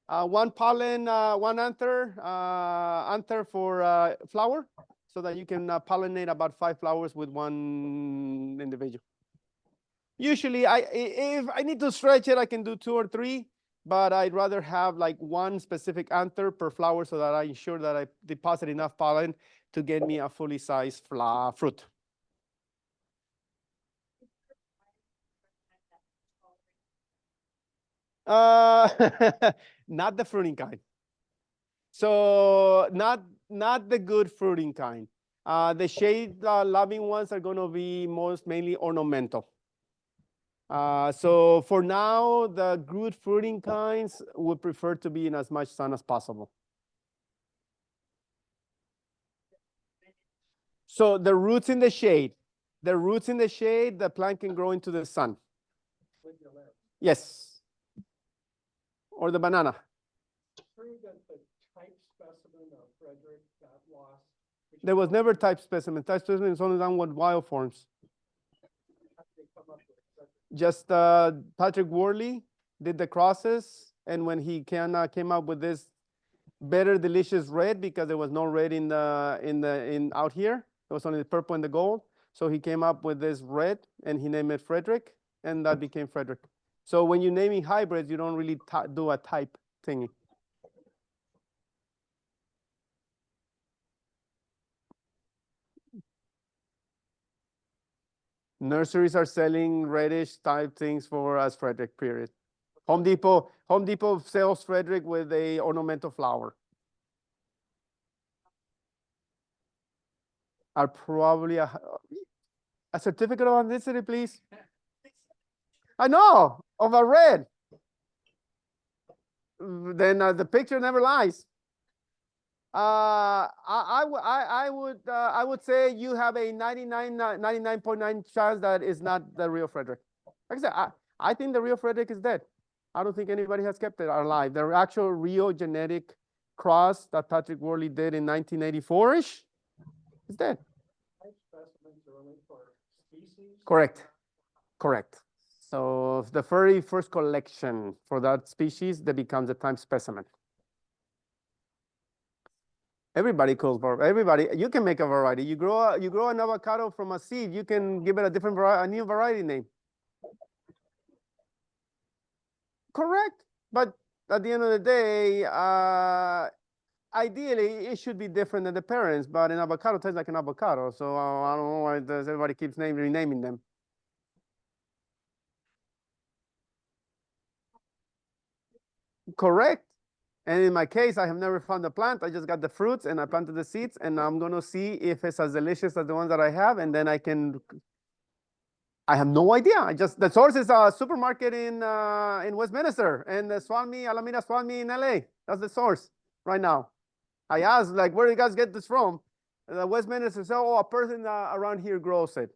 One pollen, one anther for flower, so that you can pollinate about 5 flowers with one individual. Usually, if I need to stretch it, I can do 2 or 3, but I'd rather have like one specific anther per flower so that I ensure that I deposit enough pollen to get me a fully sized fruit. Not the fruiting kind. So not the good fruiting kind. The shade loving ones are going to be mainly ornamental. So for now, the good fruiting kinds would prefer to be in as much sun as possible. So the roots in the shade, the plant can grow into the sun. Yes. Or the banana. True that the type specimen of Frederick got lost. There was never type specimen. Type specimen is only done with wild forms. Just Patrick Worley did the crosses, and when he came up with this better delicious red, because there was no red in out here, it was only the purple and the gold. So he came up with this red, and he named it Frederick, and that became Frederick. So when you're naming hybrids, you don't really do a type thingy. Nurseries are selling reddish type things for as Frederick, period. Home Depot sells Frederick with a ornamental flower. Are probably a certificate of authenticity, please. I know, of a red. then the picture never lies. I would say you have a 99.9 chance that is not the real Frederick. Like I said, I think the real Frederick is dead. I don't think anybody has kept it alive. The actual real genetic cross that Patrick Worley did in 1984-ish is dead. Type specimens are only for species? Correct. Correct. So the very first collection for that species that becomes a type specimen. Everybody calls everybody. You can make a variety. You grow an avocado from a seed. You can give it a different variety, a new variety name. Correct. But at the end of the day, ideally it should be different than the parents. But an avocado tastes like an avocado. So I don't know why everybody keeps renaming them. Correct. And in my case, I have never found the plant. I just got the fruits and I planted the seeds, and I'm going to see if it's as delicious as the ones that I have. And then I have no idea. The source is a supermarket in Westminster and the Alameda Swami in LA. That's the source right now. I asked, like, where do you guys get this from? The Westminster said, oh, a person around here grows it.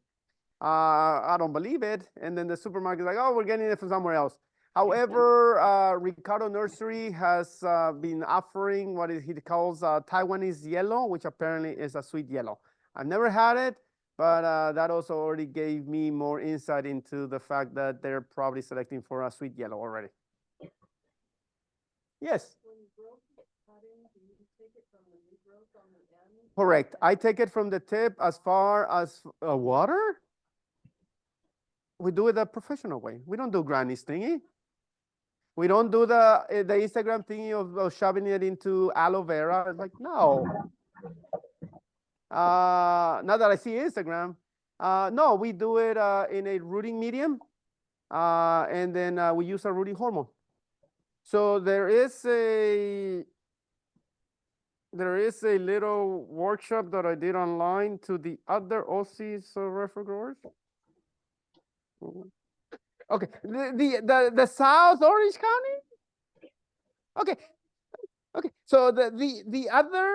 I don't believe it. And then the supermarket is like, oh, we're getting it from somewhere else. However, Ricardo Nursery has been offering what he calls Taiwanese yellow, which apparently is a sweet yellow. I've never had it, but that also already gave me more insight into the fact that they're probably selecting for a sweet yellow already. Yes? When you grow cutting, do you take it from the new growth on the end? Correct. I take it from the tip as far as water. We do it the professional way. We don't do granny stingy. We don't do the Instagram thingy of shoving it into aloe vera. It's like, no. Now that I see Instagram, no, we do it in a rooting medium, and then we use a rooting hormone. So there is a little workshop that I did online to the other Aussies refer growers. Okay, the South Orange County. Okay, okay. So the other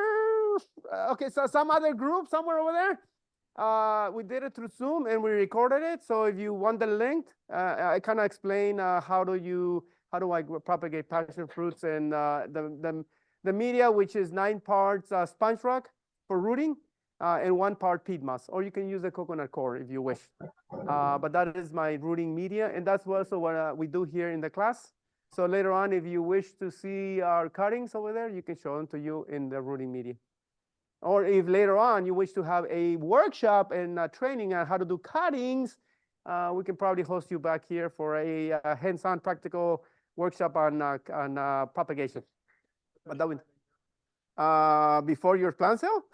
okay, so some other group somewhere over there. We did it through Zoom and we recorded it. So if you want the link, I kind of explain how do I propagate passion fruits and the media, which is 9 parts sponge rock for rooting. And 1 part peat moss, or you can use the coconut core if you wish. But that is my rooting media, and that's also what we do here in the class. So later on, if you wish to see our cuttings over there, you can show them to you in the rooting media. Or if later on you wish to have a workshop and training on how to do cuttings, we can probably host you back here for a hands-on practical workshop on propagation. But that would before your plant sale.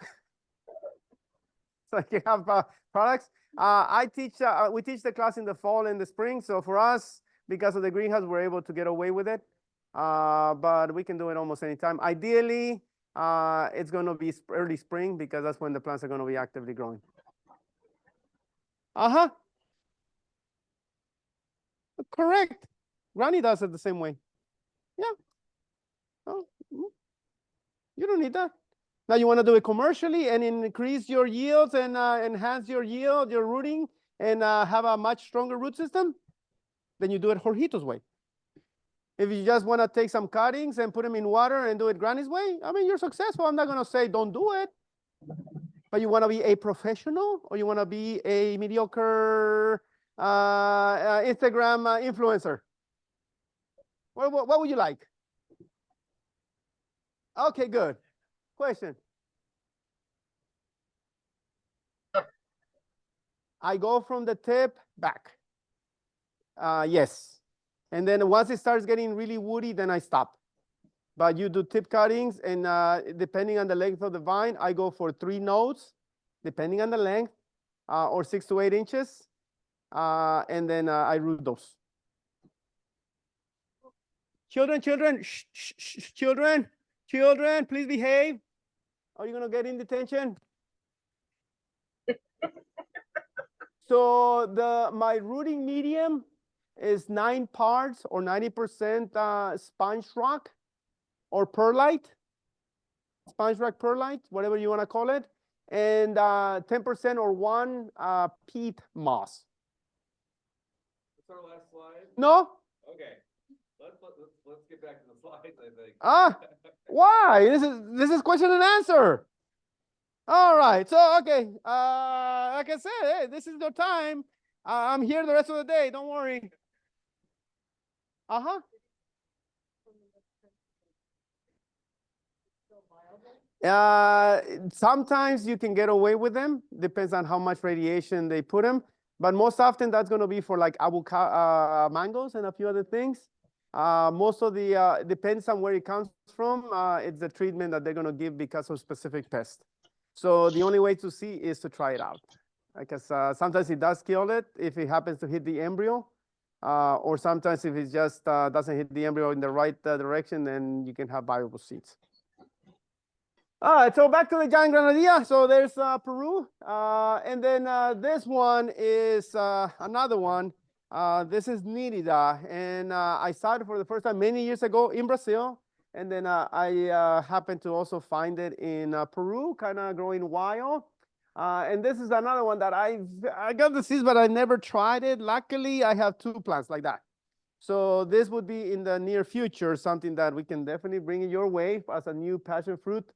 So you have products. We teach the class in the fall and the spring. So for us, because of the greenhouse, we're able to get away with it. But we can do it almost anytime. Ideally, it's going to be early spring because that's when the plants are going to be actively growing. Correct. Granny does it the same way. Yeah. Oh, you don't need that. Now you want to do it commercially and increase your yields and enhance your yield, your rooting, and have a much stronger root system, then you do it Jorgito's way. If you just want to take some cuttings and put them in water and do it Granny's way, I mean, you're successful. I'm not going to say don't do it. But you want to be a professional or you want to be a mediocre Instagram influencer? What would you like? Okay, good. Question. I go from the tip back. Yes. And then once it starts getting really woody, then I stop. But you do tip cuttings, and depending on the length of the vine, I go for 3 nodes, depending on the length, or 6 to 8 inches. And then I root those. Children, children, please behave. Are you gonna get in detention? So my rooting medium is 9 parts or 90% sponge rock. or perlite, Spanish rock perlite, whatever you want to call it, and 10% or one peat moss. That's our last slide. No? Okay, let's get back to the slides, I think. Why? This is question and answer. All right. So okay. Like I said, hey, this is your time. I'm here the rest of the day. Don't worry. Uh-huh. Sometimes you can get away with them. Depends on how much radiation they put them. But most often that's going to be for like avocado, mangoes and a few other things. Most of the depends on where it comes from. It's the treatment that they're going to give because of specific pest. So the only way to see is to try it out. Because sometimes it does kill it if it happens to hit the embryo. Or sometimes if it just doesn't hit the embryo in the right direction, then you can have viable seeds. All right, so back to the giant granadilla. So there's Peru. And then this one is another one. This is Nitida. And I saw it for the first time many years ago in Brazil. And then I happened to also find it in Peru, kind of growing wild. And this is another one that I got the seeds, but I never tried it. Luckily, I have two plants like that. So this would be in the near future, something that we can definitely bring in your way as a new passion fruit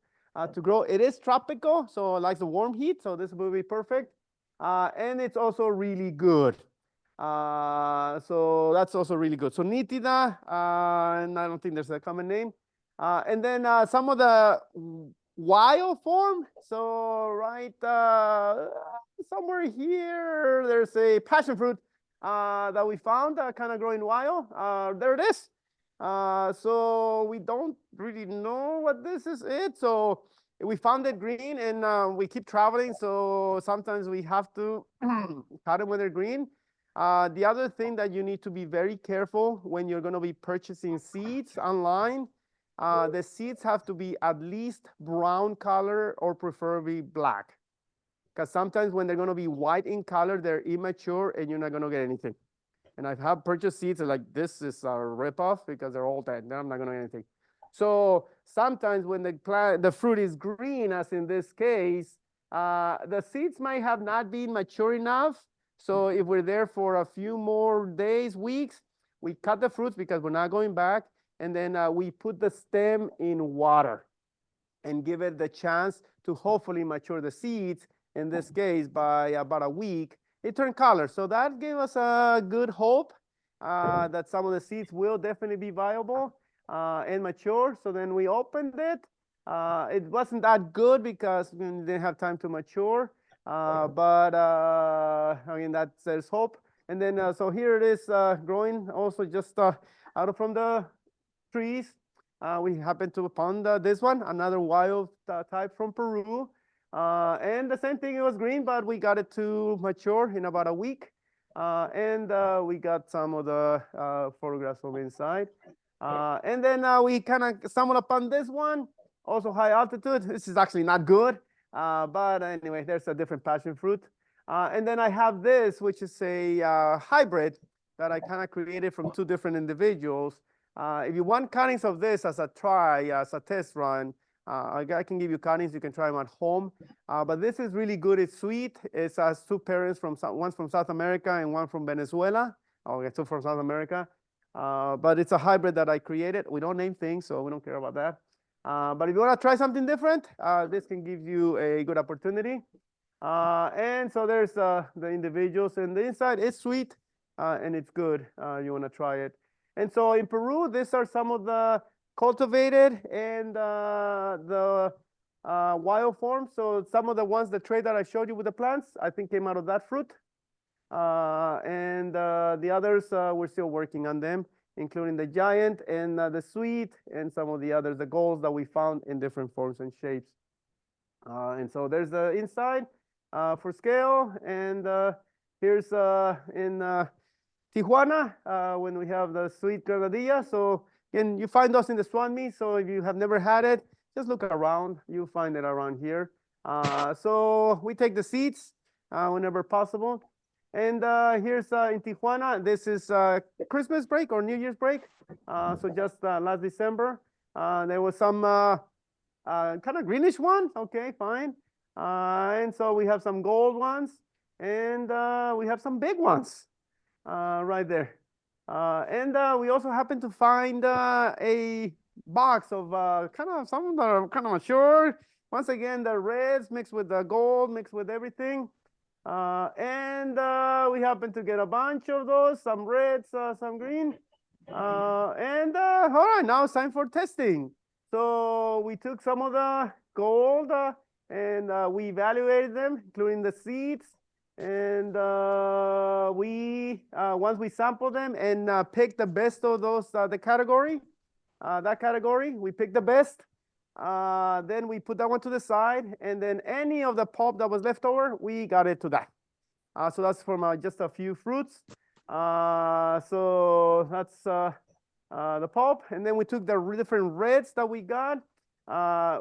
to grow. It is tropical, so it likes the warm heat, so this will be perfect. And it's also really good. So that's also really good. So Nitida, and I don't think there's a common name. And then some of the wild form. So right somewhere here, there's a passion fruit that we found kind of growing wild. There it is. So we don't really know what this is. So we found it green, and we keep traveling. So sometimes we have to cut them when they're green. The other thing that you need to be very careful when you're going to be purchasing seeds online, the seeds have to be at least brown color or preferably black. Because sometimes when they're going to be white in color, they're immature and you're not going to get anything. And I have purchased seeds like this is a ripoff because they're all dead. Then I'm not going to get anything. So sometimes when the fruit is green, as in this case, the seeds might have not been mature enough. So if we're there for a few more days, weeks, we cut the fruits because we're not going back. And then we put the stem in water and give it the chance to hopefully mature the seeds. In this case, by about a week, it turned color. So that gave us a good hope that some of the seeds will definitely be viable and mature. So then we opened it. It wasn't that good because we didn't have time to mature. But I mean, there's hope. And then, so here it is growing also just out from the trees. We happened to find this one, another wild type from Peru. And the same thing, it was green, but we got it to mature in about a week. And we got some of the photographs from inside. And then we kind of stumbled upon this one, also high altitude. This is actually not good. But anyway, there's a different passion fruit. And then I have this, which is a hybrid that I kind of created from two different individuals. If you want cuttings of this as a test run, I can give you cuttings. You can try them at home. But this is really good. It's sweet. It has two parents, one's from South America and one from Venezuela. Okay, two from South America. But it's a hybrid that I created. We don't name things, so we don't care about that. But if you want to try something different, this can give you a good opportunity. And so there's the individuals, and the inside is sweet and it's good. You want to try it. And so in Peru, these are some of the cultivated and the wild forms. So some of the ones, the tray that I showed you with the plants, I think came out of that fruit. And the others, we're still working on them, including the giant and the sweet and some of the others, the golds that we found in different forms and shapes. And so there's the inside for scale. And here's in Tijuana when we have the sweet granadilla. So again, you find those in the Swan meat. So if you have never had it, just look around. You'll find it around here. So we take the seeds whenever possible. And here's in Tijuana. This is Christmas break or New Year's break. So just last December. There was some kind of greenish ones. Okay, fine. And so we have some gold ones, and we have some big ones right there. And we also happen to find a box of kind of some that are kind of mature. Once again, the reds mixed with the gold, mixed with everything. And we happen to get a bunch of those, some reds, some green. And all right, now it's time for testing. So we took some of the gold and we evaluated them, including the seeds. And we once we sampled them and picked the best of those, the category, that category, we picked the best. Then we put that one to the side, and then any of the pulp that was left over, we got it to that. So that's from just a few fruits. So that's the pulp, and then we took the different reds that we got.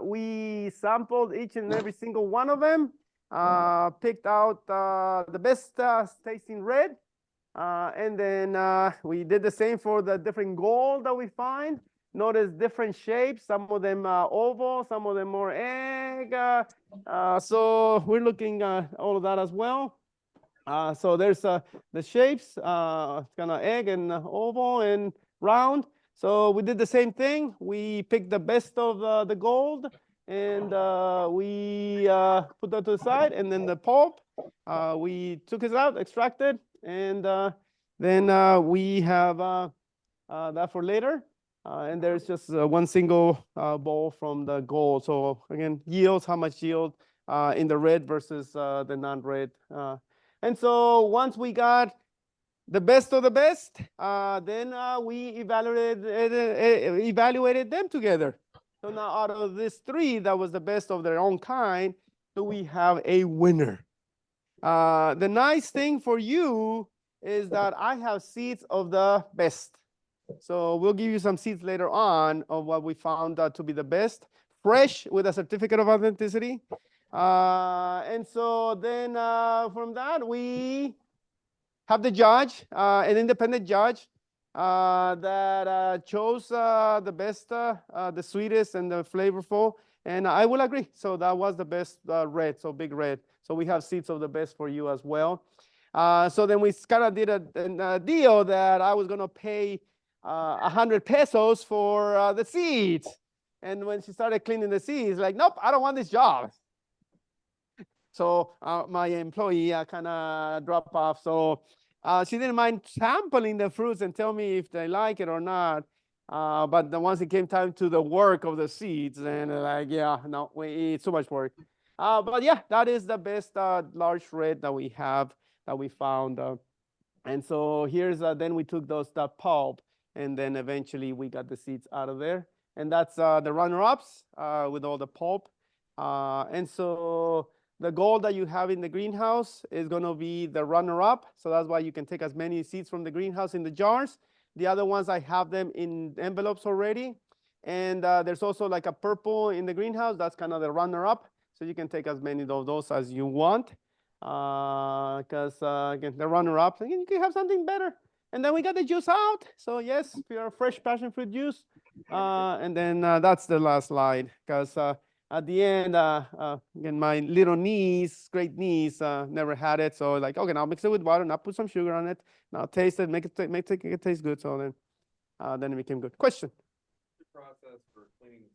We sampled each and every single one of them, picked out the best tasting red, and then we did the same for the different gold that we find. Notice different shapes, some of them oval, some of them more egg. So we're looking at all of that as well. So there's the shapes, kind of egg and oval and round. So we did the same thing. We picked the best of the gold, and we put that to the side. And then the pulp, we took it out, extracted, and then we have that for later. And there's just one single bowl from the gold. So again, yields, how much yield in the red versus the non-red. And so once we got the best of the best, then we evaluated them together. So now out of these three, that was the best of their own kind, so we have a winner. The nice thing for you is that I have seeds of the best. So we'll give you some seeds later on of what we found to be the best, fresh with a certificate of authenticity. And so then from that, we have the judge, an independent judge that chose the best, the sweetest and the flavorful. And I will agree. So that was the best red, so big red. So we have seeds of the best for you as well. So then we kind of did a deal that I was going to pay 100 pesos for the seeds. And when she started cleaning the seeds, like, nope, I don't want this job. So my employee kind of dropped off. So she didn't mind sampling the fruits and tell me if they like it or not. But then once it came time to the work of the seeds, and like, yeah, no, it's too much work. But yeah, that is the best large red that we have, that we found. And so here's, then we took the pulp, and then eventually we got the seeds out of there. And that's the runner-ups with all the pulp. And so the gold that you have in the greenhouse is going to be the runner-up. So that's why you can take as many seeds from the greenhouse in the jars. The other ones, I have them in envelopes already. And there's also like a purple in the greenhouse. That's kind of the runner-up. So you can take as many of those as you want. Because again, the runner-up, again, you can have something better. And then we got the juice out. So yes, we are fresh passion fruit juice. And then that's the last slide. Because at the end, again, my little niece, great niece, never had it. So like, okay, now mix it with water, now put some sugar on it, now taste it, make it taste good. So then it became good. Question? The process for cleaning the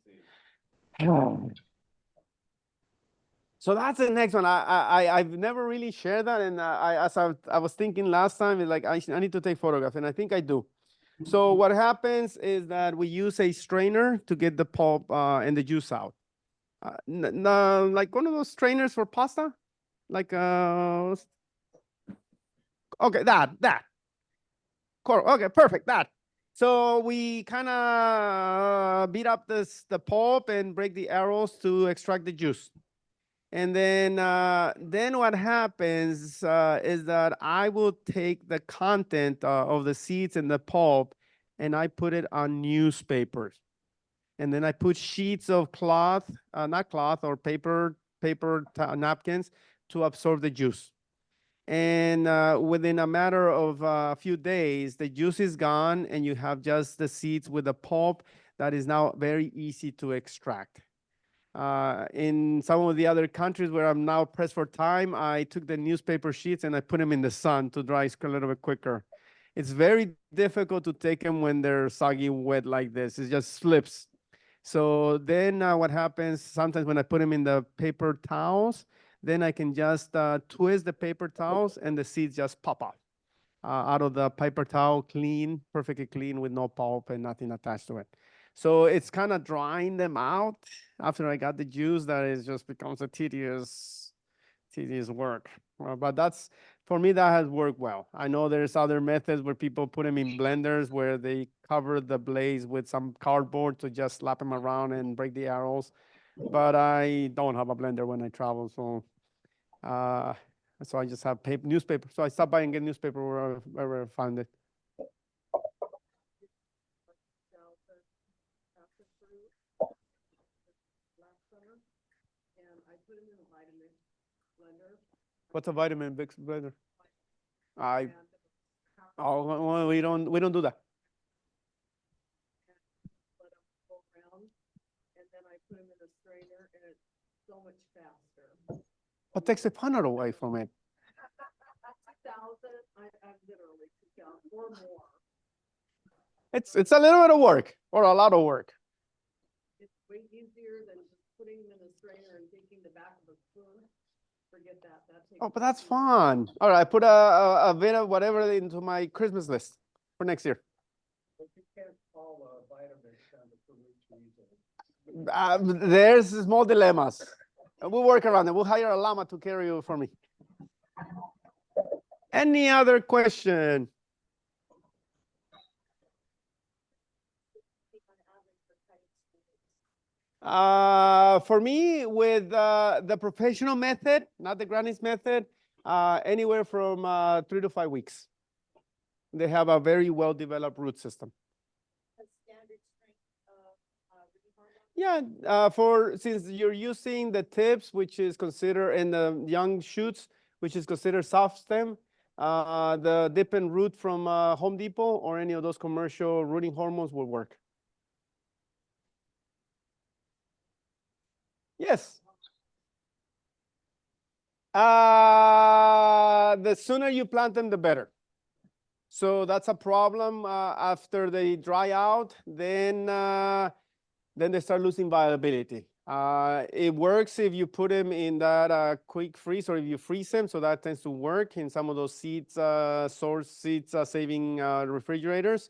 seeds. So that's the next one. I've never really shared that, and I was thinking last time, is like I need to take photographs, and I think I do. So what happens is that we use a strainer to get the pulp and the juice out. Like one of those strainers for pasta, like okay, that. Okay, perfect, that. So we kind of beat up the pulp and break the arrows to extract the juice. And then what happens is that I will take the content of the seeds and the pulp, and I put it on newspapers. And then I put sheets of cloth, not cloth, or paper napkins to absorb the juice. And within a matter of a few days, the juice is gone, and you have just the seeds with the pulp. that is now very easy to extract. In some of the other countries where I'm now pressed for time, I took the newspaper sheets and I put them in the sun to dry a little bit quicker. It's very difficult to take them when they're soggy wet like this. It just slips. So then what happens sometimes when I put them in the paper towels, then I can just twist the paper towels and the seeds just pop out of the paper towel, clean, perfectly clean with no pulp and nothing attached to it. So it's kind of drying them out after I got the juice that it just becomes a tedious work. But that's, for me, that has worked well. I know there's other methods where people put them in blenders where they cover the blades with some cardboard to just slap them around and break the arrows. But I don't have a blender when I travel, so I just have newspaper. So I stop by and get newspaper wherever I find it. And I put them in a vitamin blender. What's a vitamin blender? Well, we don't do that. Let them go around, and then I put them in a strainer, and it's so much faster. What takes the fun away from it? 2,000, I've literally 2,000 or more. It's a little bit of work or a lot of work. It's way easier than just putting them in a strainer and taking the back of a spoon. Forget that. That takes. Oh, but that's fun. All right, I put a bit of whatever into my Christmas list for next year. But you can't call vitamins down to fruit easily. There's small dilemmas. We'll work around it. We'll hire a llama to carry you for me. Any other question? For me, with the professional method, not the granny's method, anywhere from 3 to 5 weeks. They have a very well-developed root system. Yeah, since you're using the tips, which is considered in the young shoots, which is considered soft stem, the dip and root from Home Depot or any of those commercial rooting hormones will work. Yes. The sooner you plant them, the better. So that's a problem. After they dry out, then they start losing viability. It works if you put them in that quick freeze or if you freeze them. So that tends to work in some of those source seeds saving refrigerators.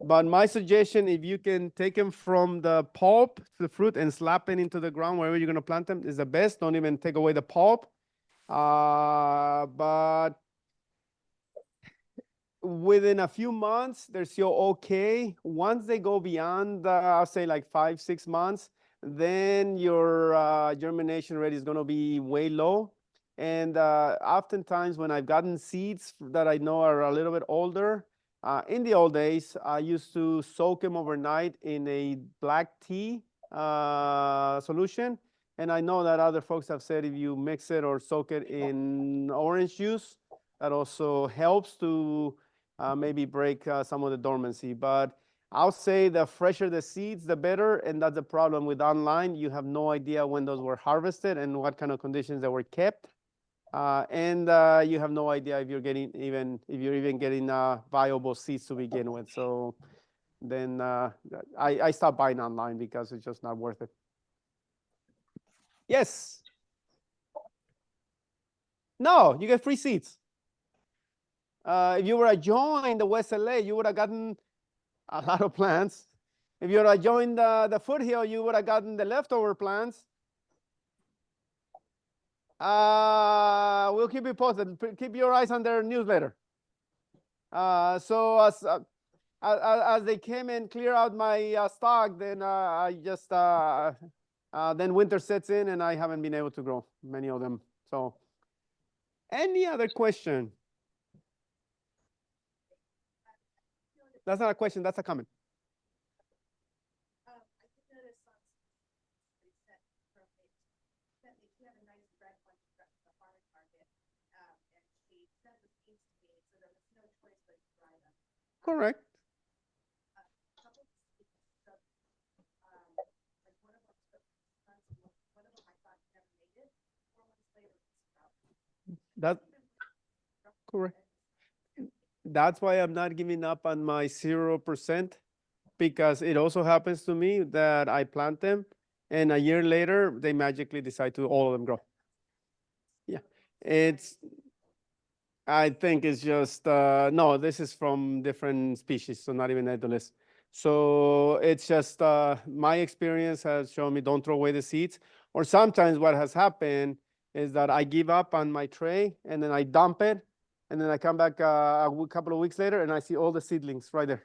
But my suggestion, if you can take them from the pulp to the fruit and slap it into the ground wherever you're going to plant them, is the best. Don't even take away the pulp. But within a few months, they're still okay. Once they go beyond, I'll say like 5, 6 months, then your germination rate is going to be way low. And oftentimes when I've gotten seeds that I know are a little bit older, in the old days, I used to soak them overnight in a black tea solution. And I know that other folks have said if you mix it or soak it in orange juice, that also helps to maybe break some of the dormancy. But I'll say the fresher the seeds, the better. And that's the problem with online. You have no idea when those were harvested and what kind of conditions they were kept. And you have no idea if you're even getting viable seeds to begin with. So then I stopped buying online because it's just not worth it. Yes. No, you get free seeds. If you were a join the West LA, you would have gotten a lot of plants. If you were a join the foothill, you would have gotten the leftover plants. We'll keep you posted. Keep your eyes on their newsletter. So as they came and clear out my stock, then I just then winter sets in, and I haven't been able to grow many of them. So, any other question? That's not a question. That's a comment. I did notice on they sent she had a nice red one from the farmer's market, and she sent the seeds to me, so there was no choice but to dry them. Correct. That correct. That's why I'm not giving up on my 0%, because it also happens to me that I plant them and a year later they magically decide to all of them grow. Yeah, it's, I think it's just, no, this is from different species, so not even edulis. So it's just, my experience has shown me don't throw away the seeds. Or sometimes what has happened is that I give up on my tray and then I dump it. And then I come back couple of weeks later and I see all the seedlings right there.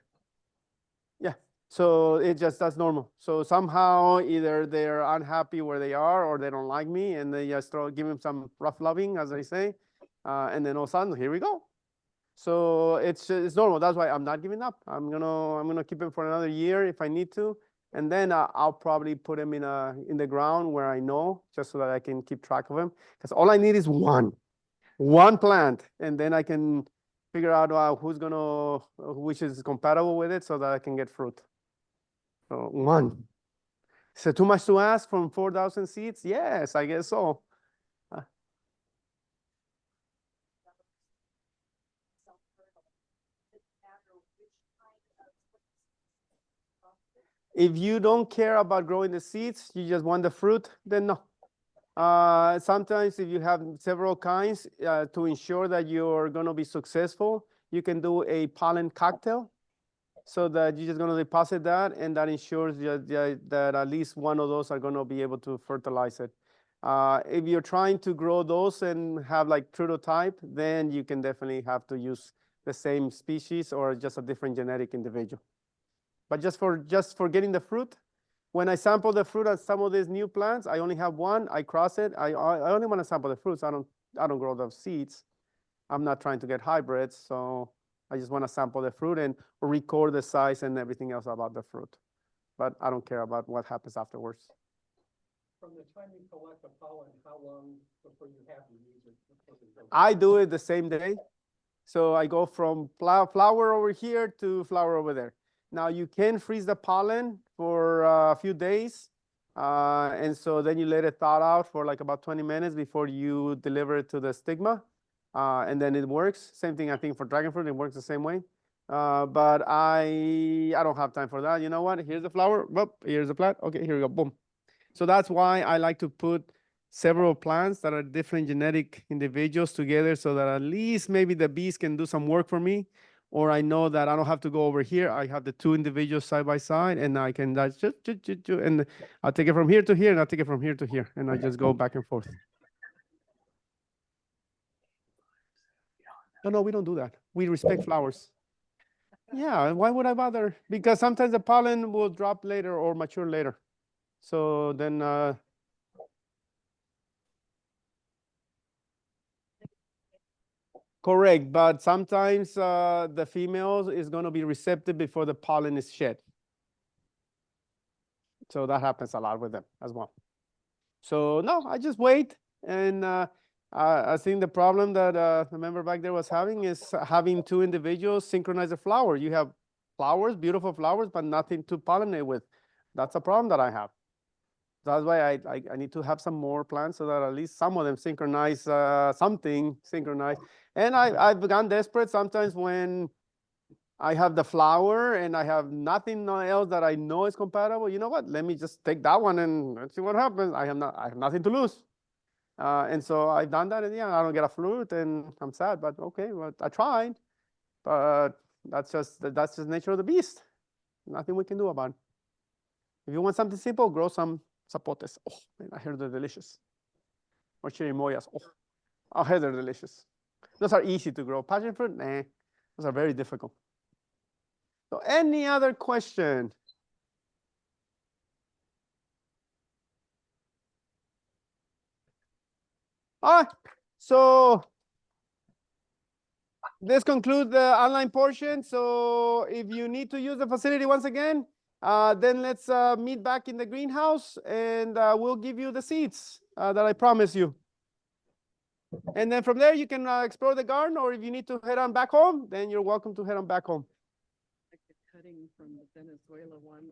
Yeah, so that's normal. So somehow either they're unhappy where they are or they don't like me and they just give them some rough loving, as I say. And then all of a sudden, here we go. So it's normal. That's why I'm not giving up. I'm gonna keep him for another year if I need to, and then I'll probably put him in the ground where I know, just so that I can keep track of him. Because all I need is one plant, and then I can figure out which is compatible with it, so that I can get fruit. So one. Is it too much to ask from 4,000 seeds? Yes, I guess so. If you don't care about growing the seeds, you just want the fruit, then no. Sometimes if you have several kinds, to ensure that you're going to be successful, you can do a pollen cocktail, so that you're just going to deposit that, and that ensures that at least one of those are going to be able to fertilize it. If you're trying to grow those and have like type, then you can definitely have to use the same species or just a different genetic individual. But just for getting the fruit, when I sample the fruit on some of these new plants, I only have one. I cross it. I only want to sample the fruits. I don't grow those seeds. I'm not trying to get hybrids, so I just want to sample the fruit and record the size and everything else about the fruit. But I don't care about what happens afterwards. From the time you collect the pollen, how long before you have to use it? I do it the same day. So I go from flower over here to flower over there. Now you can freeze the pollen for a few days. And so then you let it thaw out for like about 20 minutes before you deliver it to the stigma. And then it works. Same thing, I think, for dragon fruit, it works the same way. But I don't have time for that. You know what? Here's the flower. Whoop, here's the plant. Okay, here we go. Boom. So that's why I like to put several plants that are different genetic individuals together, so that at least maybe the bees can do some work for me, or I know that I don't have to go over here. I have the two individuals side by side, and I can just and I'll take it from here to here, and I'll take it from here to here, and I just go back and forth. No, we don't do that. We respect flowers. Yeah, why would I bother? Because sometimes the pollen will drop later or mature later. So then correct, but sometimes the female is going to be receptive before the pollen is shed. So that happens a lot with them as well. So no, I just wait. And I think the problem that the member back there was having is having two individuals synchronize the flower. You have flowers, beautiful flowers, but nothing to pollinate with. That's a problem that I have. That's why I need to have some more plants, so that at least some of them synchronize, something synchronize. And I've gone desperate sometimes when I have the flower and I have nothing else that I know is compatible. You know what? Let me just take that one and let's see what happens. I have nothing to lose. And so I've done that, and yeah, I don't get a fruit, and I'm sad, but okay, well, I tried. But that's just the nature of the beast. Nothing we can do about it. If you want something simple, grow some zapotes. Oh, man, I heard they're delicious. Or chirimoyas. Oh, I heard they're delicious. Those are easy to grow. Passion fruit, nah, those are very difficult. So any other question? All right, so this concludes the online portion. So if you need to use the facility once again, then let's meet back in the greenhouse, and we'll give you the seeds that I promised you. And then from there, you can explore the garden, or if you need to head on back home, then you're welcome to head on back home. Like the cutting from the Venezuela one.